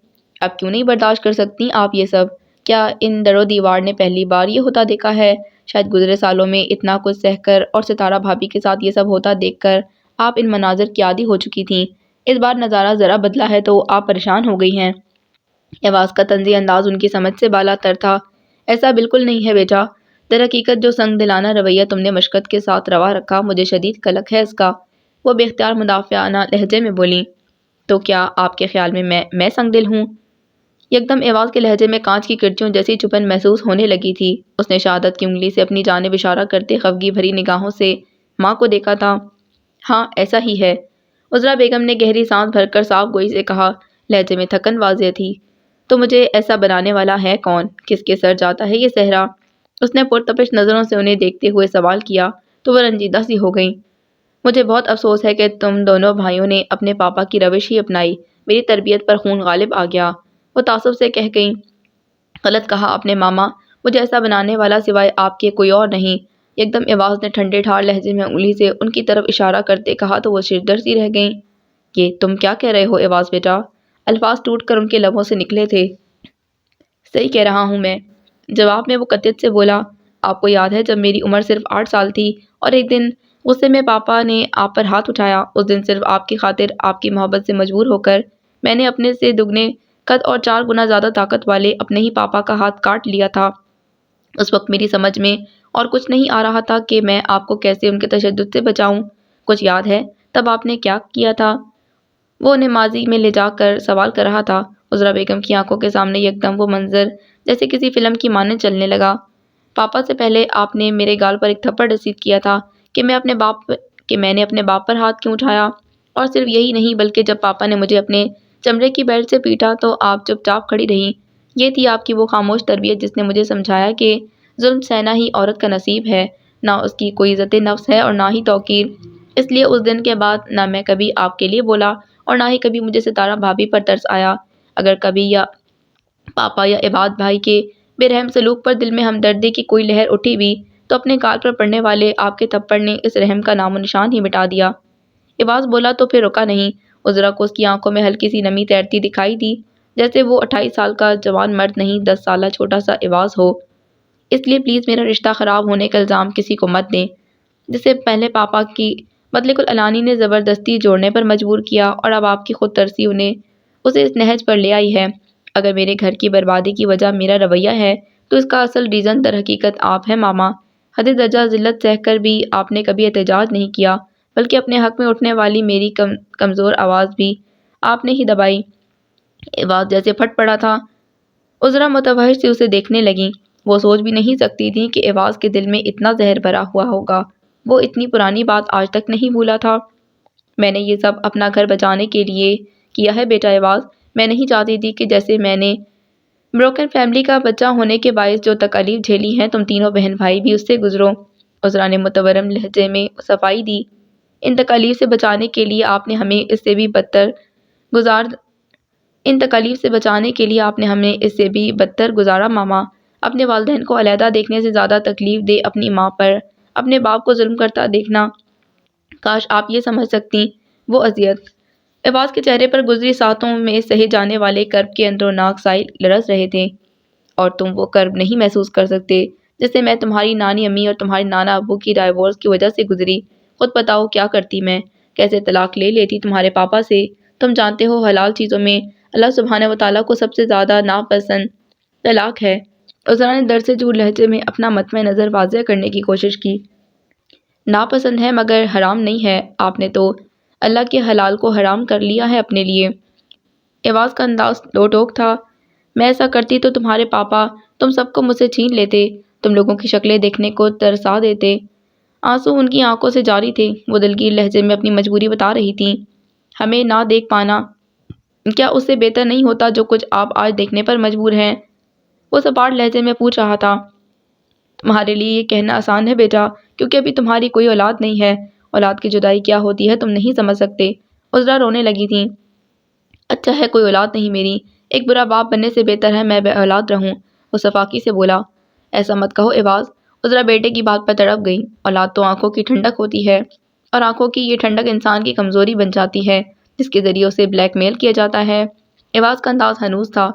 اب کیوں نہیں برداشت کر سکتی آپ یہ سب؟ کیا ان در و دیوار نے پہلی بار یہ ہوتا دیکھا ہے؟ شاید گزرے سالوں میں اتنا کچھ سہ کر اور ستارہ بھابھی کے ساتھ یہ سب ہوتا دیکھ کر آپ ان مناظر کی عادی ہو چکی تھیں۔ اس بار نظارہ ذرا بدلا ہے تو آپ پریشان ہو گئی ہیں۔ ایواز کا طنزی انداز ان کی سمجھ سے بالا تر تھا۔ ایسا بالکل نہیں ہے بیٹا۔ در حقیقت جو سنگ دلانہ رویہ تم نے مشقت کے ساتھ روا رکھا، مجھے شدید قلق ہے اس کا۔ وہ بے اختیار مدافعانہ لہجے میں بولی۔ تو کیا آپ کے خیال میں سنگ دل ہوں؟ یکدم ایواز کے لہجے میں کانچ کی کرچیوں جیسی چبھن محسوس ہونے لگی تھی۔ اس نے شہادت کی انگلی سے اپنی جانب اشارہ کرتے خفگی بھری نگاہوں سے ماں کو دیکھا تھا۔ ہاں ایسا ہی ہے، عذرا بیگم نے گہری سانس بھر کر صاف گوئی سے کہا۔ لہجے میں تھکن واضح تھی۔ تو مجھے ایسا بنانے والا ہے کون؟ کس کے سر جاتا ہے یہ صحرا؟ اس نے پرتپش نظروں سے انہیں دیکھتے ہوئے سوال کیا تو وہ رنجیدہ سی ہو گئیں۔ مجھے بہت افسوس ہے کہ تم دونوں بھائیوں نے اپنے پاپا کی روش ہی اپنائی۔ میری تربیت پر خون غالب آ گیا، وہ تعصب سے کہہ گئیں۔ غلط کہا آپ نے ماما، مجھے ایسا بنانے والا سوائے آپ کے کوئی اور نہیں۔ یکدم ایواز نے ٹھنڈے ٹھار لہجے میں انگلی سے ان کی طرف اشارہ کرتے کہا تو وہ شردر سی رہ گئیں۔ یہ تم کیا کہہ رہے ہو ایواز بیٹا؟ الفاظ ٹوٹ کر ان کے لبوں سے نکلے تھے۔ صحیح کہہ رہا ہوں میں، جواب میں وہ قطعیت سے بولا۔ آپ کو یاد ہے جب میری عمر صرف 8 سال تھی اور ایک دن غصے میں پاپا نے آپ پر ہاتھ اٹھایا؟ اس دن صرف آپ کی خاطر، آپ کی محبت سے مجبور ہو کر میں نے اپنے سے دگنے قد اور 4 گنا زیادہ طاقت والے اپنے ہی پاپا کا ہاتھ کاٹ لیا تھا۔ اس وقت میری سمجھ میں اور کچھ نہیں آ رہا تھا کہ میں آپ کو کیسے ان کے تشدد سے بچاؤں۔ کچھ یاد ہے تب آپ نے کیا کیا تھا؟ وہ انہیں ماضی میں لے جا کر سوال کر رہا تھا۔ عذرا بیگم کی آنکھوں کے سامنے یکدم وہ منظر جیسے کسی فلم کی مانند چلنے لگا۔ پاپا سے پہلے آپ نے میرے گال پر ایک تھپڑ رسید کیا تھا کہ میں نے اپنے باپ پر ہاتھ کیوں اٹھایا، اور صرف یہی نہیں بلکہ جب پاپا نے مجھے اپنے چمڑے کی بیلٹ سے پیٹا تو آپ چپ چاپ کھڑی رہیں۔ یہ تھی آپ کی وہ خاموش تربیت جس نے مجھے سمجھایا کہ ظلم سہنا ہی عورت کا نصیب ہے، نہ اس کی کوئی عزت نفس ہے اور نہ ہی توقیر۔ اس لیے اس دن کے بعد نہ میں کبھی آپ کے لیے بولا اور نہ ہی کبھی مجھے ستارہ بھابھی پر ترس آیا۔ اگر کبھی یا پاپا یا عباد بھائی کے بے رحم سلوک پر دل میں ہمدردی کی کوئی لہر اٹھی بھی تو اپنے گال پر پڑنے والے آپ کے تھپڑ نے اس رحم کا نام و نشان ہی مٹا دیا۔ ایواز بولا تو پھر رکا نہیں۔ عذرا کو اس کی آنکھوں میں ہلکی سی نمی تیرتی دکھائی دی، جیسے وہ 28 سال کا جوان مرد نہیں 10 سالہ چھوٹا سا ایواز ہو۔ اس لیے پلیز میرا رشتہ خراب ہونے کا الزام کسی کو مت دیں، جسے پہلے پاپا کی مطلق العنانی نے زبردستی جوڑنے پر مجبور کیا اور اب آپ کی خود ترسی اسے اس نہج پر لے آئی ہے۔ اگر میرے گھر کی بربادی کی وجہ میرا رویہ ہے تو اس کا اصل ریزن در حقیقت آپ ہے ماما۔ حد درجہ ذلت سہ کر بھی آپ نے کبھی احتجاج نہیں کیا، بلکہ اپنے حق میں اٹھنے والی میری کمزور آواز بھی آپ نے ہی دبائی۔ ایواز جیسے پھٹ پڑا تھا۔ عذرا متوحش سے اسے دیکھنے لگیں۔ وہ سوچ بھی نہیں سکتی تھی کہ ایواز کے دل میں اتنا زہر بھرا ہوا ہوگا۔ وہ اتنی پرانی بات آج تک نہیں بھولا تھا۔ میں نے یہ سب اپنا گھر بچانے کے لیے کیا ہے بیٹا ایواز۔ میں نہیں چاہتی تھی کہ جیسے میں نے بروکن فیملی کا بچہ ہونے کے باعث جو تکالیف جھیلی ہیں تم تینوں بہن بھائی بھی اس سے گزرو۔ عذرا نے متورم لہجے میں صفائی دی۔ ان تکالیف سے بچانے کے لیے آپ نے ہمیں اس سے بھی بدتر گزارا ماما۔ اپنے والدین کو علیحدہ دیکھنے سے زیادہ تکلیف دے اپنی ماں پر اپنے باپ کو ظلم کرتا دیکھنا۔ کاش آپ یہ سمجھ سکتی وہ اذیت۔ ایواز کے چہرے پر گزری ساعتوں میں سہے جانے والے کرب کے اندروناک سائل لرز رہے تھے۔ اور تم وہ کرب نہیں محسوس کر سکتے جس سے میں تمہاری نانی امی اور تمہارے نانا ابو کی ڈائیورس کی وجہ سے گزری۔ خود بتاؤ کیا کرتی میں، کیسے طلاق لے لیتی تمہارے پاپا سے۔ تم جانتے ہو حلال چیزوں میں اللہ سبحانہ و تعالیٰ کو سب سے زیادہ ناپسند طلاق ہے۔ عذرا نے درد سے چور لہجے میں اپنا مطمع نظر واضح کرنے کی کوشش کی۔ ناپسند ہے مگر حرام نہیں ہے، آپ نے تو اللہ کے حلال کو حرام کر لیا ہے اپنے لیے۔ ایواز کا انداز لو ٹوک تھا۔ میں ایسا کرتی تو تمہارے پاپا تم سب کو مجھ سے چھین لیتے، تم لوگوں کی شکلیں دیکھنے کو ترسا دیتے۔ آنسو ان کی آنکھوں سے جاری تھے، وہ دلگیر لہجے میں اپنی مجبوری بتا رہی تھیں۔ ہمیں نہ دیکھ پانا کیا اس سے بہتر نہیں ہوتا جو کچھ آپ آج دیکھنے پر مجبور ہیں؟ وہ سپاٹ لہجے میں پوچھ رہا تھا۔ تمہارے لیے یہ کہنا آسان ہے بیٹا، کیونکہ ابھی تمہاری کوئی اولاد نہیں ہے۔ اولاد کی جدائی کیا ہوتی ہے تم نہیں سمجھ سکتے۔ عذرا رونے لگی تھیں۔ اچھا ہے کوئی اولاد نہیں میری، ایک برا باپ بننے سے بہتر ہے میں بے اولاد رہوں، وہ صفاقی سے بولا۔ ایسا مت کہو ایواز، عذرا بیٹے کی بات پر تڑپ گئی۔ اولاد تو آنکھوں کی ٹھنڈک ہوتی ہے، اور آنکھوں کی یہ ٹھنڈک انسان کی کمزوری بن جاتی ہے جس کے ذریعے اسے بلیک میل کیا جاتا ہے۔ ایواز کا انداز ہنوز تھا۔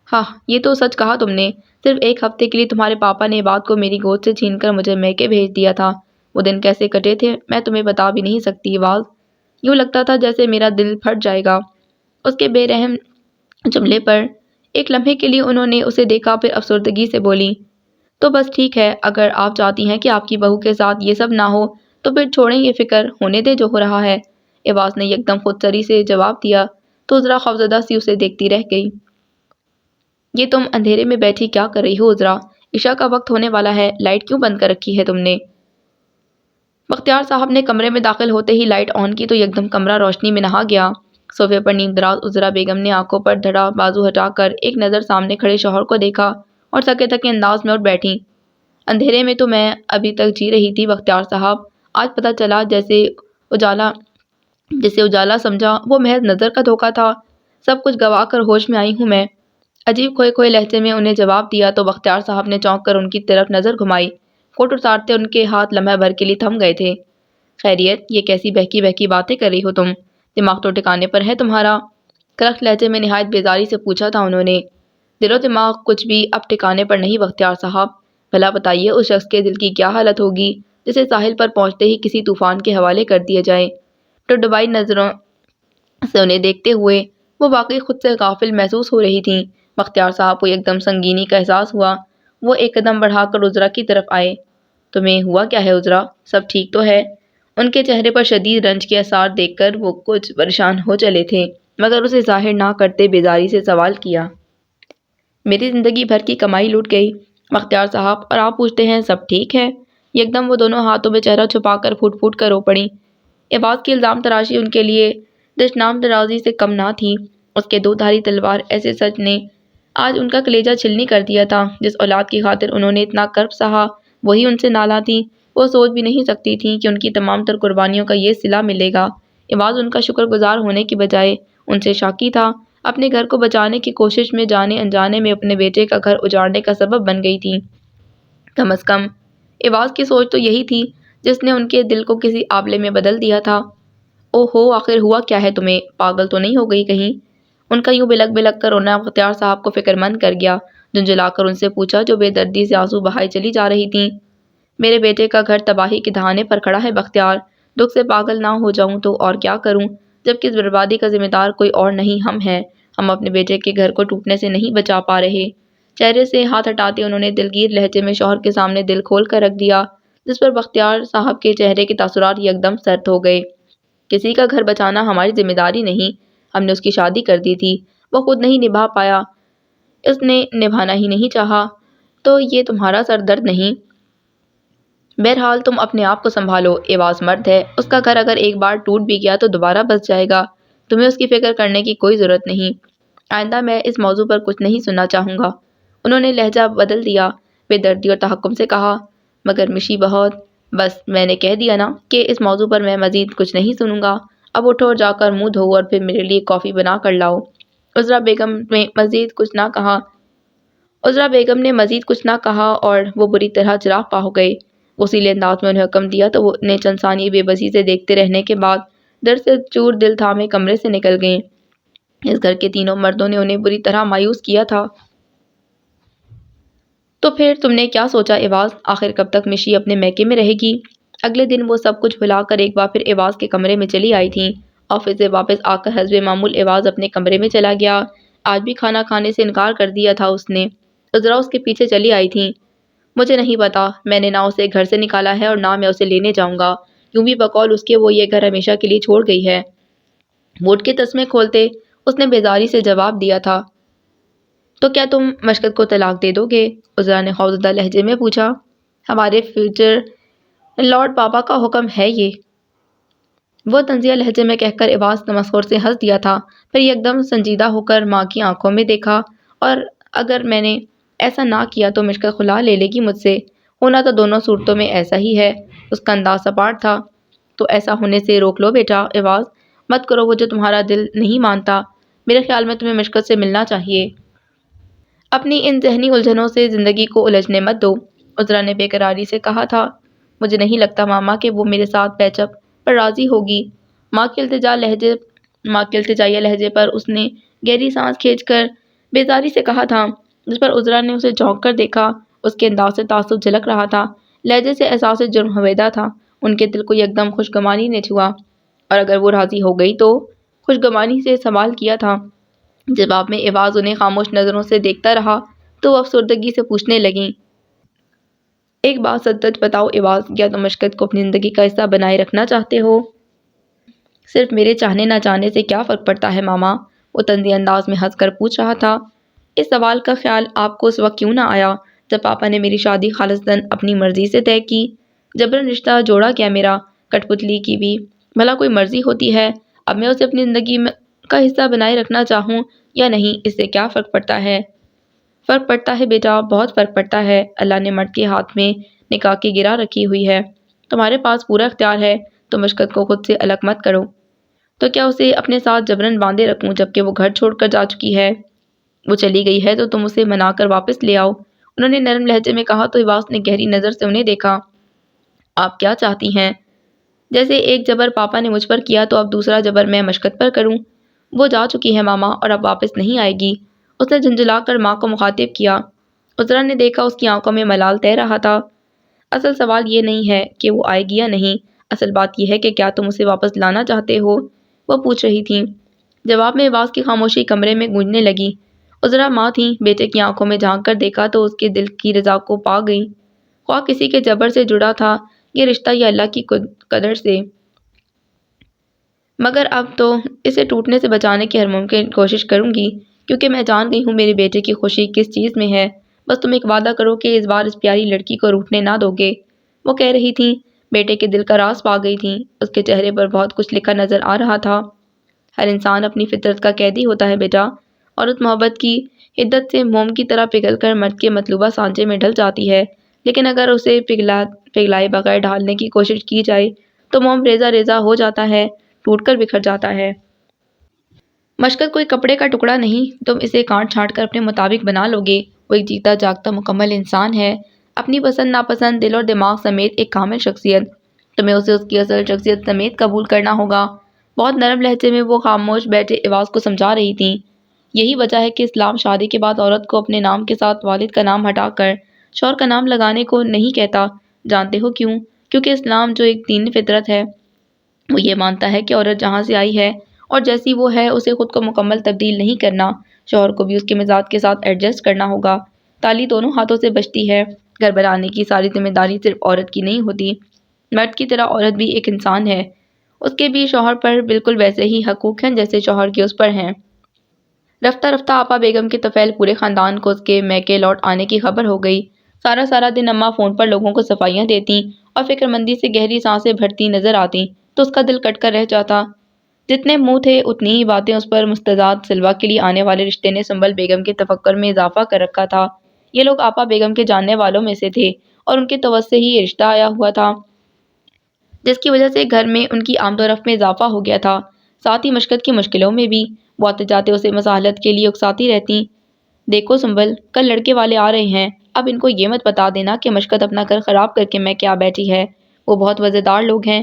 ہاں یہ تو سچ کہا تم نے، صرف ایک ہفتے کے لیے تمہارے پاپا نے بات کو میری گود سے چھین کر مجھے میکے بھیج دیا تھا۔ وہ دن کیسے کٹے تھے میں تمہیں بتا بھی نہیں سکتی ایواز، یوں لگتا تھا جیسے میرا دل پھٹ جائے گا۔ اس کے بے رحم جملے پر ایک لمحے کے لیے انہوں نے اسے دیکھا، پھر افسردگی سے بولی، تو بس ٹھیک ہے، اگر آپ چاہتی ہیں کہ آپ کی بہو کے ساتھ یہ سب نہ ہو تو پھر چھوڑیں یہ فکر، ہونے دے جو ہو رہا ہے۔ ایواز نے یکدم خود سری سے جواب دیا تو عذرا خوفزدہ سی اسے دیکھتی رہ گئی۔ یہ تم اندھیرے میں بیٹھی کیا کر رہی ہو عذرا؟ عشاء کا وقت ہونے والا ہے، لائٹ کیوں بند کر رکھی ہے تم نے؟ بختیار صاحب نے کمرے میں داخل ہوتے ہی لائٹ آن کی تو یکدم کمرہ روشنی میں نہا گیا۔ صوفے پر نیم دراز عذرا بیگم نے آنکھوں پر دھڑا بازو ہٹا کر ایک نظر سامنے کھڑے شوہر کو دیکھا اور تھکے تھکے انداز میں اٹھ بیٹھی۔ اندھیرے میں تو میں ابھی تک جی رہی تھی بختیار صاحب، آج پتہ چلا جسے اجالا سمجھا وہ محض نظر کا دھوکہ تھا، سب کچھ گوا کر ہوش میں آئی ہوں میں۔ عجیب کھوئے کھوئے لہجے میں انہیں جواب دیا تو بختیار صاحب نے چونک کر ان کی طرف نظر گھمائی۔ کوٹ اتارتے ان کے ہاتھ لمحہ بھر کے لیے تھم گئے تھے۔ خیریت، یہ کیسی بہکی بہکی باتیں کر رہی ہو تم؟ دماغ تو ٹھکانے پر ہے تمہارا؟ کرخت لہجے میں نہایت بیزاری سے پوچھا تھا انہوں نے۔ دل و دماغ کچھ بھی اب ٹھکانے پر نہیں بختیار صاحب، بھلا بتائیے اس شخص کے دل کی کیا حالت ہوگی جسے ساحل پر پہنچتے ہی کسی طوفان کے حوالے کر دیا جائے۔ ڈبائی نظروں سے انہیں دیکھتے ہوئے وہ واقعی خود سے غافل محسوس ہو رہی تھیں۔ بختیار صاحب کو ایک دم سنگینی کا احساس ہوا، وہ ایک قدم بڑھا کر عذرا کی طرف آئے۔ تمہیں ہوا کیا ہے عذرا، سب ٹھیک تو ہے؟ ان کے چہرے پر شدید رنج کے آثار دیکھ کر وہ کچھ پریشان ہو چلے تھے مگر اسے ظاہر نہ کرتے بیزاری سے سوال کیا۔ میری زندگی بھر کی کمائی لوٹ گئی بختیار صاحب، اور آپ پوچھتے ہیں سب ٹھیک ہے؟ یکدم وہ دونوں ہاتھوں میں چہرہ چھپا کر پھوٹ پھوٹ کر رو پڑیں۔ ایواز کی الزام تراشی ان کے لیے دشنام درازی سے کم نہ تھی۔ اس کے دو دھاری تلوار ایسے سچ نے آج ان کا کلیجہ چھلنی کر دیا تھا۔ جس اولاد کی خاطر انہوں نے اتنا کرب سہا وہی ان سے نالاں تھی، وہ سوچ بھی نہیں سکتی تھیں کہ ان کی تمام تر قربانیوں کا یہ صلہ ملے گا۔ ایواز ان کا شکر گزار ہونے کی بجائے ان سے شاکی تھا، اپنے گھر کو بچانے کی کوشش میں جانے انجانے میں اپنے بیٹے کا گھر اجاڑنے کا سبب بن گئی تھی۔ کم از کم ایواز کی سوچ تو یہی تھی جس نے ان کے دل کو کسی آبلے میں بدل دیا تھا۔ او ہو، آخر ہوا کیا ہے تمہیں؟ پاگل تو نہیں ہو گئی کہیں؟ ان کا یوں بلک بلک کر رونا بختیار صاحب کو فکر مند کر گیا۔ جھنجھلا کر ان سے پوچھا جو بے دردی سے آنسو بہائے چلی جا رہی تھیں۔ میرے بیٹے کا گھر تباہی کے دہانے پر کھڑا ہے بختیار، دکھ سے پاگل نہ ہو جاؤں تو اور کیا کروں، جبکہ اس بربادی کا ذمہ دار کوئی اور نہیں ہم ہیں۔ ہم اپنے بیٹے کے گھر کو ٹوٹنے سے نہیں بچا پا رہے۔ چہرے سے ہاتھ ہٹاتے انہوں نے دلگیر لہجے میں شوہر کے سامنے دل کھول کر رکھ دیا، جس پر بختیار صاحب کے چہرے کے تاثرات یکدم سرد ہو گئے۔ کسی کا گھر بچانا ہماری ذمہ داری نہیں، ہم نے اس کی شادی کر دی تھی، وہ خود نہیں نبھا پایا، اس نے نبھانا ہی نہیں چاہا، تو یہ تمہارا سر درد نہیں۔ بہرحال تم اپنے آپ کو سنبھالو، ایواز مرد ہے، اس کا گھر اگر ایک بار ٹوٹ بھی گیا تو دوبارہ بس جائے گا، تمہیں اس کی فکر کرنے کی کوئی ضرورت نہیں۔ آئندہ میں اس موضوع پر کچھ نہیں سننا چاہوں گا۔ انہوں نے لہجہ بدل دیا، بے دردی اور تحکم سے کہا، مگر مشی بہت، بس میں نے کہہ دیا نا کہ اس موضوع پر میں مزید کچھ نہیں سنوں گا، اب اٹھو اور جا کر منہ دھو اور پھر میرے لیے کافی بنا کر لاؤ۔ عذرا بیگم نے مزید کچھ نہ کہا اور وہ بری طرح چراغ پا ہو گئے۔ اسی انداز میں انہیں حکم دیا تو وہ انہیں چند ثانیے بے بسی سے دیکھتے رہنے کے بعد درد سے چور دل تھامے کمرے سے نکل گئیں۔ اس گھر کے تینوں مردوں نے انہیں بری طرح مایوس کیا تھا۔ تو پھر تم نے کیا سوچا ایواز؟ آخر کب تک مشی اپنے میکے میں رہے گی؟ اگلے دن وہ سب کچھ بھلا کر ایک بار پھر ایواز کے کمرے میں چلی آئی تھیں۔ آفس سے واپس آ کر حسب معمول ایواز اپنے کمرے میں چلا گیا۔ آج بھی کھانا کھانے سے انکار کر دیا تھا اس نے۔ عذرا اس کے پیچھے چلی آئی تھیں۔ مجھے نہیں پتا، میں نے نہ اسے گھر سے نکالا ہے اور نہ میں اسے لینے جاؤں گا۔ یوں بھی بقول اس کے وہ یہ گھر ہمیشہ کے لیے چھوڑ گئی ہے۔ بوٹ کے تسمے کھولتے اس نے بیزاری سے جواب دیا تھا۔ تو کیا تم مشکت کو طلاق دے دو گے؟ عذرا نے خوفزدہ لہجے میں پوچھا۔ ہمارے فیوچر لارڈ پاپا کا حکم ہے یہ۔ وہ طنزیہ لہجے میں کہہ کر ایواز تمسخر سے ہنس دیا تھا، پھر یکدم سنجیدہ ہو کر ماں کی آنکھوں میں دیکھا۔ اور اگر میں نے ایسا نہ کیا تو مشکل خلا لے لے گی مجھ سے۔ ہونا تو دونوں صورتوں میں ایسا ہی ہے۔ اس کا انداز سپاٹ تھا۔ تو ایسا ہونے سے روک لو بیٹا ایواز، مت کرو وہ جو تمہارا دل نہیں مانتا۔ میرے خیال میں تمہیں مشکل سے ملنا چاہیے۔ اپنی ان ذہنی الجھنوں سے زندگی کو الجھنے مت دو، عذرا نے بے قراری سے کہا تھا۔ مجھے نہیں لگتا ماما کہ وہ میرے ساتھ پیچ اپ پر راضی ہوگی۔ ماں کے التجائیہ لہجے پر اس نے گہری سانس کھینچ کر بیزاری سے کہا تھا، جس پر عذرا نے اسے جھونک کر دیکھا۔ اس کے انداز سے تعصب جھلک رہا تھا، لہجے سے احساس جرم ہویدا تھا۔ ان کے دل کو یکدم خوشگمانی نے چھوا۔ اور اگر وہ راضی ہو گئی تو؟ خوشگمانی سے سوال کیا تھا۔ جواب میں ایواز انہیں خاموش نظروں سے دیکھتا رہا تو وہ افسردگی سے پوچھنے لگیں، ایک بات سچ سچ بتاؤ ایواز، کیا تم مشکت کو اپنی زندگی کا حصہ بنائے رکھنا چاہتے ہو؟ صرف میرے چاہنے نہ چاہنے سے کیا فرق پڑتا ہے ماما؟ وہ طنزی انداز میں ہنس کر پوچھ رہا تھا۔ اس سوال کا خیال آپ کو اس وقت کیوں نہ آیا جب پاپا نے میری شادی خالصتاً اپنی مرضی سے طے کی؟ جبراً رشتہ جوڑا کیا میرا؟ کٹ پتلی کی بھی بھلا کوئی مرضی ہوتی ہے؟ اب میں اسے اپنی زندگی کا حصہ بنائے رکھنا چاہوں یا نہیں، اس سے کیا فرق پڑتا ہے؟ فرق پڑتا ہے بیٹا، بہت فرق پڑتا ہے۔ اللہ نے مرد کے ہاتھ میں نکاح کی گرہ رکھی ہوئی ہے۔ تمہارے پاس پورا اختیار ہے، تو مشکت کو خود سے الگ مت کرو۔ تو کیا اسے اپنے ساتھ جبراً باندھے رکھوں جبکہ وہ گھر چھوڑ کر جا چکی ہے؟ وہ چلی گئی ہے تو تم اسے منا کر واپس لے آؤ، انہوں نے نرم لہجے میں کہا تو ایواز نے گہری نظر سے انہیں دیکھا۔ آپ کیا چاہتی ہیں؟ جیسے ایک جبر پاپا نے مجھ پر کیا تو اب دوسرا جبر میں مشکت پر کروں؟ وہ جا چکی ہے ماما اور اب واپس نہیں آئے گی، اس نے جھنجھلا کر ماں کو مخاطب کیا۔ عذرا نے دیکھا اس کی آنکھوں میں ملال تیر رہا تھا۔ اصل سوال یہ نہیں ہے کہ وہ آئے گی یا نہیں، اصل بات یہ ہے کہ کیا تم اسے واپس لانا چاہتے ہو؟ وہ پوچھ رہی تھیں۔ جواب میں ایواز کی خاموشی کمرے میں گونجنے لگی۔ عذرا ماں تھیں، بیٹے کی آنکھوں میں جھانک کر دیکھا تو اس کے دل کی رضا کو پا گئیں۔ خواہ کسی کے جبر سے جڑا تھا یہ رشتہ یا اللہ کی قدر سے، مگر اب تو اسے ٹوٹنے سے بچانے کی ہر ممکن کوشش کروں گی، کیونکہ میں جان گئی ہوں میرے بیٹے کی خوشی کس چیز میں ہے۔ بس تم ایک وعدہ کرو کہ اس بار اس پیاری لڑکی کو روٹھنے نہ دو گے، وہ کہہ رہی تھیں۔ بیٹے کے دل کا راز پا گئی تھیں، اس کے چہرے پر بہت کچھ لکھا نظر آ رہا تھا۔ ہر انسان اپنی فطرت کا قیدی ہوتا ہے بیٹا، اور اس محبت کی حدت سے موم کی طرح پگھل کر مرد کے مطلوبہ سانچے میں ڈھل جاتی ہے، لیکن اگر اسے پگھلائے بغیر ڈھالنے کی کوشش کی جائے تو موم ریزہ ریزہ ہو جاتا ہے، ٹوٹ کر بکھر جاتا ہے۔ مشکت کوئی کپڑے کا ٹکڑا نہیں، تم اسے کاٹ چھانٹ کر اپنے مطابق بنا لو گے۔ وہ ایک جیتا جاگتا مکمل انسان ہے، اپنی پسند ناپسند، دل اور دماغ سمیت ایک کامل شخصیت۔ تمہیں اسے اس کی اصل شخصیت سمیت قبول کرنا ہوگا۔ بہت نرم لہجے میں وہ خاموش بیٹھے ایواز کو سمجھا رہی تھیں۔ یہی وجہ ہے کہ اسلام شادی کے بعد عورت کو اپنے نام کے ساتھ والد کا نام ہٹا کر شوہر کا نام لگانے کو نہیں کہتا۔ جانتے ہو کیوں؟ کیونکہ اسلام جو ایک دین فطرت ہے وہ یہ مانتا ہے کہ عورت جہاں سے آئی ہے اور جیسی وہ ہے اسے خود کو مکمل تبدیل نہیں کرنا، شوہر کو بھی اس کے مزاج کے ساتھ ایڈجسٹ کرنا ہوگا۔ تالی دونوں ہاتھوں سے بجتی ہے، گھر بنانے کی ساری ذمہ داری صرف عورت کی نہیں ہوتی، مرد کی طرح عورت بھی ایک انسان ہے، اس کے بھی شوہر پر بالکل ویسے ہی حقوق ہیں جیسے شوہر کے اس پر ہیں۔ رفتہ رفتہ آپا بیگم کے طفیل پورے خاندان کو اس کے میکے لوٹ آنے کی خبر ہو گئی۔ سارا دن اماں فون پر لوگوں کو صفائیاں دیتی اور فکر مندی سے گہری سانسیں بھرتی نظر آتی تو اس کا دل کٹ کر رہ جاتا۔ جتنے منہ تھے اتنی ہی باتیں اس پر مستعد سلوا کے لیے آنے والے رشتے نے سنبل بیگم کے تفکر میں اضافہ کر رکھا تھا۔ یہ لوگ آپا بیگم کے جاننے والوں میں سے تھے اور ان کے توسط ہی یہ رشتہ آیا ہوا تھا، جس کی وجہ سے گھر میں ان کی آمد و رفت میں اضافہ ہو گیا تھا، ساتھ ہی مشکت کی مشکلوں میں بھی۔ وہ آتے جاتے اسے مصالحت کے لیے اکساتی رہتی۔ دیکھو سنبل، کل لڑکے والے آ رہے ہیں، اب ان کو یہ مت بتا دینا کہ مشکت اپنا گھر خراب کر کے میں کیا بیٹھی ہے، وہ بہت وزیدار لوگ ہیں،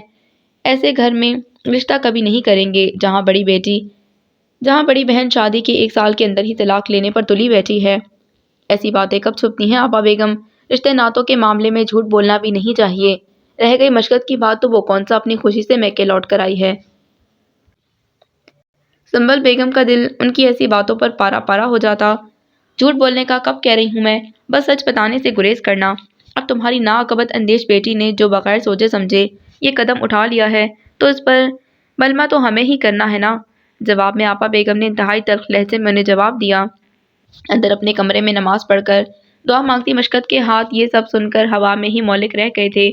ایسے گھر میں رشتہ کبھی نہیں کریں گے جہاں بڑی بہن شادی کے 1 سال کے اندر ہی طلاق لینے پر تلی بیٹھی ہے۔ ایسی باتیں کب چھپتی ہیں آپا بیگم؟ رشتے ناتوں کے معاملے میں جھوٹ بولنا بھی نہیں چاہیے۔ رہ گئی مشقت کی بات تو وہ کون سا اپنی خوشی سے میکے لوٹ کر آئی ہے۔ سنبل بیگم کا دل ان کی ایسی باتوں پر پارا پارا ہو جاتا۔ جھوٹ بولنے کا کب کہہ رہی ہوں میں، بس سچ بتانے سے گریز کرنا۔ اب تمہاری ناعقبت اندیش بیٹی نے جو بغیر سوچے سمجھے یہ قدم اٹھا لیا ہے تو اس پر ملمہ تو ہمیں ہی کرنا ہے نا۔ جواب میں آپا بیگم نے انتہائی تلخ لہجے میں انہیں جواب دیا۔ اندر اپنے کمرے میں نماز پڑھ کر دعا مانگتی مشقت کے ہاتھ یہ سب سن کر ہوا میں ہی مولک رہ گئے تھے۔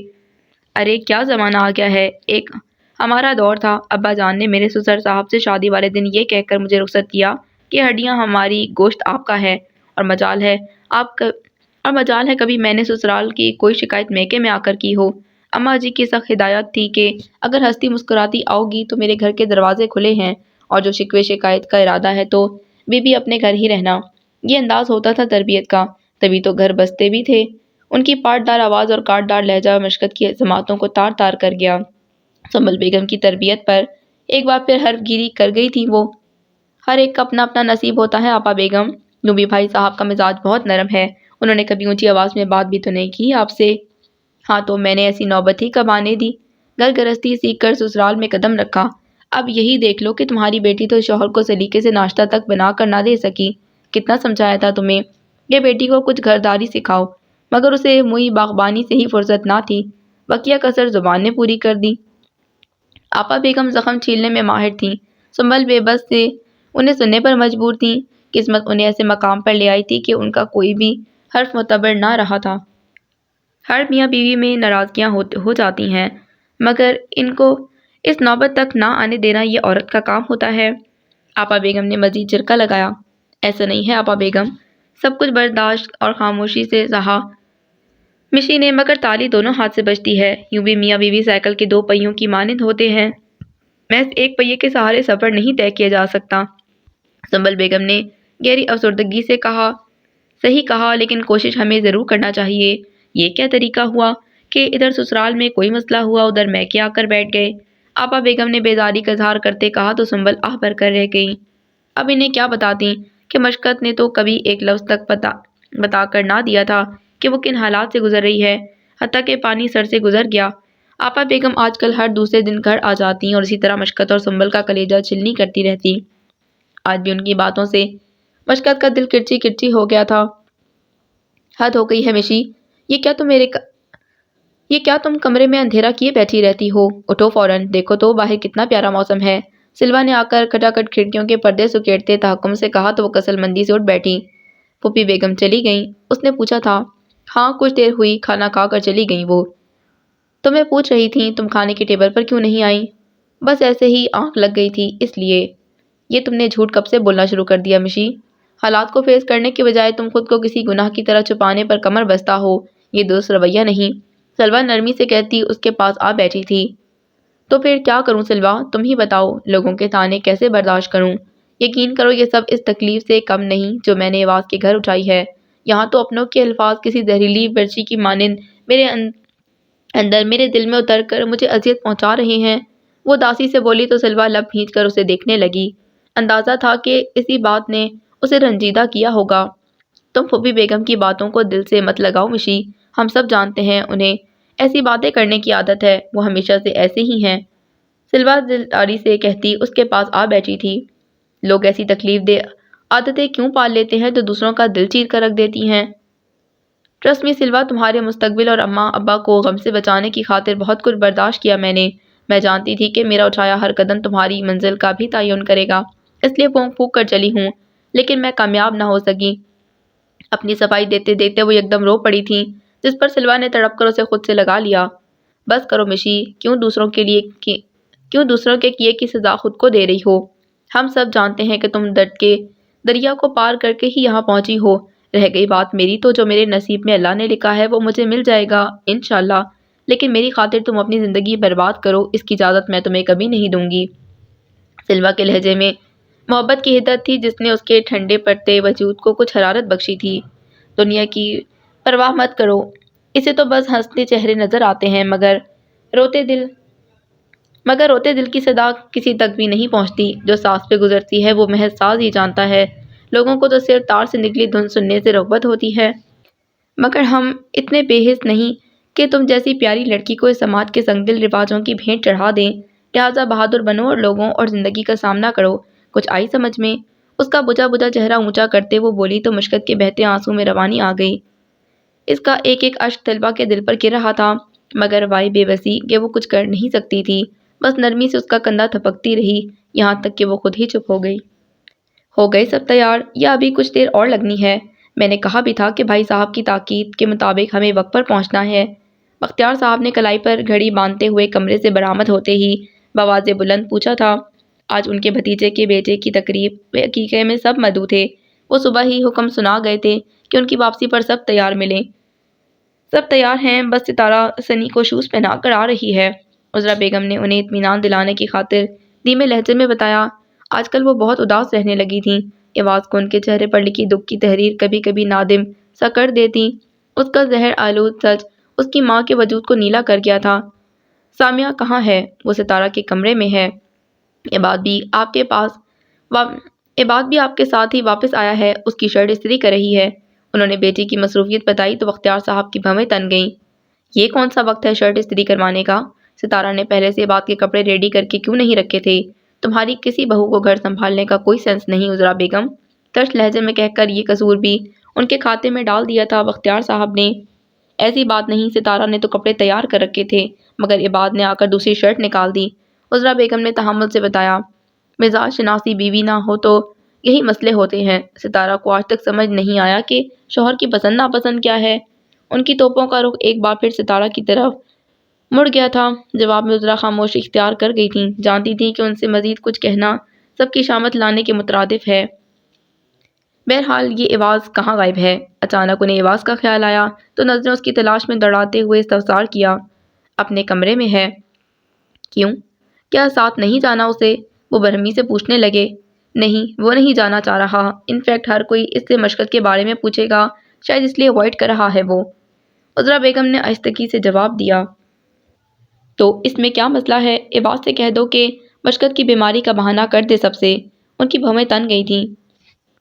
ارے کیا زمانہ آ گیا ہے، ایک ہمارا دور تھا، ابا جان نے میرے سسر صاحب سے شادی والے دن یہ کہہ کر مجھے رخصت کیا کہ ہڈیاں ہماری، گوشت آپ کا ہے، اور مجال ہے کبھی میں نے سسرال کی کوئی شکایت میکے میں آ کر کی ہو۔ اماں جی کی سخت ہدایت تھی کہ اگر ہنستی مسکراتی آؤ گی تو میرے گھر کے دروازے کھلے ہیں، اور جو شکوے شکایت کا ارادہ ہے تو بی اپنے گھر ہی رہنا۔ یہ انداز ہوتا تھا تربیت کا، تبھی تو گھر بستے بھی تھے۔ ان کی پاٹ دار آواز اور کاٹ دار لہجہ مشقت کی سماعتوں کو تار تار کر گیا۔ سنبل بیگم کی تربیت پر ایک بار پھر حرف گیری کر گئی تھی وہ۔ ہر ایک کا اپنا اپنا نصیب ہوتا ہے آپا بیگم۔ یوں بھی بھائی صاحب کا مزاج بہت نرم ہے، انہوں نے کبھی اونچی آواز میں بات بھی تو نہیں کی آپ سے۔ ہاں تو میں نے ایسی نوبت ہی کب آنے دی، گھر گرہستی سیکھ کر سسرال میں قدم رکھا۔ اب یہی دیکھ لو کہ تمہاری بیٹی تو شوہر کو سلیقے سے ناشتہ تک بنا کر نہ دے سکی۔ کتنا سمجھایا تھا تمہیں کہ بیٹی کو کچھ گھرداری سکھاؤ، مگر اسے موئی باغبانی سے ہی فرصت نہ تھی، بقیہ کسر زبان نے پوری کر دی۔ آپا بیگم زخم چھیلنے میں ماہر تھیں، سنبل بے بس سے انہیں سننے پر مجبور تھیں۔ قسمت انہیں ایسے مقام پر لے آئی تھی کہ ان کا کوئی بھی حرف معتبر نہ رہا تھا۔ ہر میاں بیوی میں ناراضگیاں ہو جاتی ہیں، مگر ان کو اس نوبت تک نہ آنے دینا یہ عورت کا کام ہوتا ہے۔ آپا بیگم نے مزید جرکا لگایا۔ ایسا نہیں ہے آپا بیگم، سب کچھ برداشت اور خاموشی سے سہا مشی نے، مگر تالی دونوں ہاتھ سے بجتی ہے۔ یوں بھی میاں بیوی سائیکل کے دو پہیوں کی مانند ہوتے ہیں، محض ایک پہیے کے سہارے سفر نہیں طے کیا جا سکتا۔ سنبل بیگم نے گہری افسردگی سے کہا، صحیح کہا، لیکن کوشش ہمیں ضرور کرنا چاہیے۔ یہ کیا طریقہ ہوا کہ ادھر سسرال میں کوئی مسئلہ ہوا، ادھر میکے آ کر بیٹھ گئے؟ آپا بیگم نے بیزاری کا اظہار کرتے کہا تو سنبل آہ بھر کر رہ گئی۔ اب انہیں کیا بتاتی کہ مشقت نے تو کبھی ایک لفظ تک بتا کر نہ دیا تھا کہ وہ کن حالات سے گزر رہی ہے، حتیٰ کہ پانی سر سے گزر گیا۔ آپا بیگم آج کل ہر دوسرے دن گھر آ جاتی اور اسی طرح مشقت اور سنبل کا کلیجہ چھلنی کرتی رہتی۔ آج بھی ان کی باتوں سے مشقت کا دل کرچی کرچی ہو گیا تھا۔ حد ہو گئی ہے مشی، یہ کیا تم کمرے میں اندھیرا کیے بیٹھی رہتی ہو؟ اٹھو فوراً، دیکھو تو باہر کتنا پیارا موسم ہے۔ سلوا نے آ کر کھٹاکھٹ کھڑکیوں کے پردے سکیڑتے تحکم سے کہا تو وہ کسل مندی سے اٹھ بیٹھی۔ پھوپھی بیگم چلی گئیں؟ اس نے پوچھا تھا۔ ہاں کچھ دیر ہوئی، کھانا کھا کر چلی گئیں وہ۔ تمہیں پوچھ رہی تھیں تم کھانے کے ٹیبل پر کیوں نہیں آئیں؟ بس ایسے ہی آنکھ لگ گئی تھی اس لیے۔ یہ تم نے جھوٹ کب سے بولنا شروع کر دیا مشی؟ حالات کو فیس کرنے کے بجائے تم خود کو کسی گناہ کی طرح چھپانے پر کمر بستہ ہو، یہ درست رویہ نہیں۔ سلوا نرمی سے کہتی اس کے پاس آ بیٹھی تھی۔ تو پھر کیا کروں سلوا، تم ہی بتاؤ، لوگوں کے طعنے کیسے برداشت کروں؟ یقین کرو یہ سب اس تکلیف سے کم نہیں جو میں نے آواز کے گھر اٹھائی ہے۔ یہاں تو اپنوں کے الفاظ کسی زہریلی برچی کی مانند میرے اندر، میرے دل میں اتر کر مجھے اذیت پہنچا رہے ہیں۔ وہ داسی سے بولی تو سلوا لب بھینچ کر اسے دیکھنے لگی۔ اندازہ تھا کہ اسی بات نے اسے رنجیدہ کیا ہوگا۔ تم پھوپھی بیگم کی باتوں کو دل سے مت لگاؤ مشی، ہم سب جانتے ہیں انہیں ایسی باتیں کرنے کی عادت ہے، وہ ہمیشہ سے ایسے ہی ہیں۔ سلوا دلداری سے کہتی اس کے پاس آ بیٹھی تھی۔ لوگ ایسی تکلیف دہ عادتیں کیوں پال لیتے ہیں جو دوسروں کا دل چیر کر رکھ دیتی ہیں؟ ٹرسٹ می سلوا، تمہارے مستقبل اور اماں ابا کو غم سے بچانے کی خاطر بہت کچھ برداشت کیا میں نے۔ میں جانتی تھی کہ میرا اٹھایا ہر قدم تمہاری منزل کا بھی تعین کرے گا، اس لیے پھونک پھونک کر چلی ہوں، لیکن میں کامیاب نہ ہو سکی۔ اپنی صفائی دیتے دیتے وہ یکدم رو پڑی تھیں، جس پر سلوا نے تڑپ کر اسے خود سے لگا لیا۔ بس کرو مشی، کیوں دوسروں کے کیے کی سزا خود کو دے رہی ہو؟ ہم سب جانتے ہیں کہ تم درد کے دریا کو پار کر کے ہی یہاں پہنچی ہو۔ رہ گئی بات میری، تو جو میرے نصیب میں اللہ نے لکھا ہے وہ مجھے مل جائے گا انشاءاللہ، لیکن میری خاطر تم اپنی زندگی برباد کرو اس کی اجازت میں تمہیں کبھی نہیں دوں گی۔ سلوا کے لہجے میں محبت کی حدت تھی جس نے اس کے ٹھنڈے پڑتے وجود کو کچھ حرارت بخشی تھی۔ دنیا کی پرواہ مت کرو، اسے تو بس ہنستے چہرے نظر آتے ہیں، مگر روتے دل کی صدا کسی تک بھی نہیں پہنچتی۔ جو سانس پہ گزرتی ہے وہ محض ساز ہی جانتا ہے۔ لوگوں کو تو صرف تار سے نکلی دھن سننے سے رغبت ہوتی ہے، مگر ہم اتنے بے حس نہیں کہ تم جیسی پیاری لڑکی کو اس سماج کے سنگ دل رواجوں کی بھینٹ چڑھا دیں۔ لہٰذا بہادر بنو اور لوگوں اور زندگی کا سامنا کرو۔ کچھ آئی سمجھ میں؟ اس کا بجھا بجھا چہرہ اونچا کرتے وہ بولی تو مشکت کے بہتے آنسو میں روانی آ گئی۔ اس کا ایک ایک اشک طلبہ کے دل پر گر رہا تھا، مگر وائے بے بسی کہ وہ کچھ کر نہیں سکتی تھی، بس نرمی سے اس کا کندھا تھپکتی رہی، یہاں تک کہ وہ خود ہی چپ ہو گئی۔ ہو گئے سب تیار یا ابھی کچھ دیر اور لگنی ہے؟ میں نے کہا بھی تھا کہ بھائی صاحب کی تاکید کے مطابق ہمیں وقت پر پہنچنا ہے۔ بختیار صاحب نے کلائی پر گھڑی باندھتے ہوئے کمرے سے برآمد ہوتے ہی بآواز بلند پوچھا تھا۔ آج ان کے بھتیجے کے بیٹے کی تقریب عقیقے میں سب مدعو تھے، وہ صبح ہی حکم سنا گئے تھے کہ ان کی واپسی پر سب تیار ملیں۔ سب تیار ہیں، بس ستارہ سنی کو شوز پہنا کر آ رہی ہے، عذرا بیگم نے انہیں اطمینان دلانے کی خاطر دھیمے لہجے میں بتایا۔ آج کل وہ بہت اداس رہنے لگی تھیں، عوض کو ان کے چہرے پر لکھی دکھ کی تحریر کبھی کبھی نادم سا کر دیتی۔ اس کا زہر آلود سچ اس کی ماں کے وجود کو نیلا کر گیا تھا۔ سامیہ کہاں ہے؟ وہ ستارہ کے کمرے میں ہے، عباد بھی آپ کے ساتھ ہی واپس آیا ہے، اس کی شرٹ استری کر رہی ہے۔ انہوں نے بیٹی کی مصروفیت بتائی تو بختیار صاحب کی بھویں تن گئیں۔ یہ کون سا وقت ہے شرٹ استری کروانے کا؟ ستارہ نے پہلے سے عباد کے کپڑے ریڈی کر کے کیوں نہیں رکھے تھے؟ تمہاری کسی بہو کو گھر سنبھالنے کا کوئی سینس نہیں عذرا بیگم، ترش لہجے میں کہہ کر یہ قصور بھی ان کے کھاتے میں ڈال دیا تھا بختیار صاحب نے۔ ایسی بات نہیں، ستارہ نے تو کپڑے تیار کر رکھے تھے، مگر عباد نے آ کر دوسری شرٹ نکال دی، عذرا بیگم نے تحمل سے بتایا۔ مزاج شناسی بیوی نہ ہو تو یہی مسئلے ہوتے ہیں۔ ستارہ کو آج تک سمجھ نہیں آیا کہ شوہر کی پسند ناپسند کیا ہے۔ ان کی توپوں کا رخ ایک بار پھر ستارہ کی طرف مڑ گیا تھا۔ جواب میں عذرا خاموشی اختیار کر گئی تھیں، جانتی تھیں کہ ان سے مزید کچھ کہنا سب کی شامت لانے کے مترادف ہے۔ بہرحال یہ ایواز کہاں غائب ہے؟ اچانک انہیں ایواز کا خیال آیا تو نظریں اس کی تلاش میں دوڑاتے ہوئے استفسار کیا۔ اپنے کمرے میں ہے۔ کیوں؟ کیا ساتھ نہیں جانا اسے؟ وہ برہمی سے پوچھنے لگے۔ نہیں، وہ نہیں جانا چاہ رہا، انفیکٹ ہر کوئی اس سے مشقت کے بارے میں پوچھے گا، شاید اس لیے اوائڈ کر رہا ہے وہ، عذرا بیگم نے آہستگی سے جواب دیا۔ تو اس میں کیا مسئلہ ہے؟ عباد سے کہہ دو کہ مشقت کی بیماری کا بہانہ کر دے سب سے۔ ان کی بھویں تن گئی تھیں۔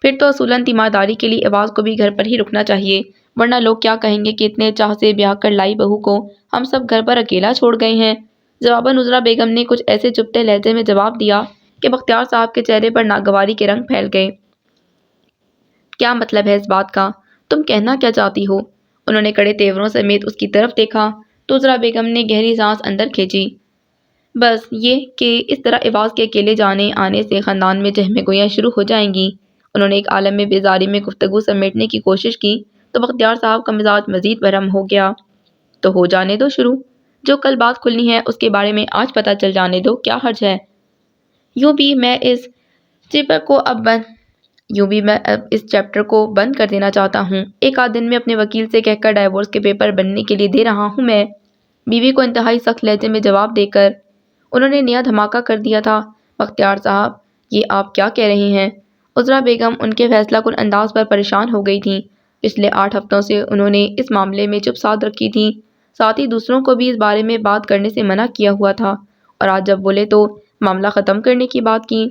پھر تو اصولاً تیمارداری کے لیے عباد کو بھی گھر پر ہی رکنا چاہیے، ورنہ لوگ کیا کہیں گے کہ اتنے چاہ سے بیاہ کر لائی بہو کو ہم سب گھر پر اکیلا چھوڑ گئے ہیں۔ جواباً عذرا بیگم نے کچھ ایسے چپتے لہجے میں جواب دیا کہ بختیار صاحب کے چہرے پر ناگواری کے رنگ پھیل گئے۔ کیا مطلب ہے اس بات کا؟ تم کہنا کیا چاہتی ہو؟ انہوں نے کڑے تیوروں سمیت اس کی طرف دیکھا تو عذرا بیگم نے گہری سانس اندر کھینچی۔ بس یہ کہ اس طرح عوض کے اکیلے جانے آنے سے خاندان میں جہمیں گوئیاں شروع ہو جائیں گی۔ انہوں نے ایک عالم میں بیزاری میں گفتگو سمیٹنے کی کوشش کی تو بختیار صاحب کا مزاج مزید برہم ہو گیا۔ تو ہو جانے دو شروع، جو کل بات کھلنی ہے اس کے بارے میں آج پتہ چل جانے دو، کیا حرج ہے؟ یوں بھی میں اس چیپٹر کو بند کر دینا چاہتا ہوں، ایک آدھ دن میں اپنے وکیل سے کہہ کر ڈائیورس کے پیپر بننے کے لیے دے رہا ہوں میں، بیوی کو انتہائی سخت لہجے میں جواب دے کر انہوں نے نیا دھماکہ کر دیا تھا۔ بختیار صاحب، یہ آپ کیا کہہ رہے ہیں؟ عذرا بیگم ان کے فیصلہ کن انداز پر پریشان ہو گئی تھیں۔ پچھلے 8 ہفتوں سے انہوں نے اس معاملے میں چپ سادھ رکھی تھی، ساتھ ہی دوسروں کو بھی اس بارے میں بات کرنے سے منع کیا ہوا تھا، اور آج جب بولے تو معاملہ ختم کرنے کی بات کی۔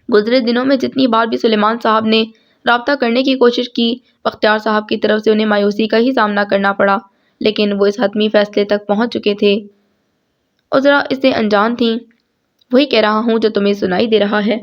گزرے دنوں میں جتنی بار بھی سلیمان صاحب نے رابطہ کرنے کی کوشش کی، بختیار صاحب کی طرف سے انہیں مایوسی کا ہی سامنا کرنا پڑا، لیکن وہ اس حتمی فیصلے تک پہنچ چکے تھے، عذرا اس سے انجان تھیں۔ وہی کہہ رہا ہوں جو تمہیں سنائی دے رہا ہے۔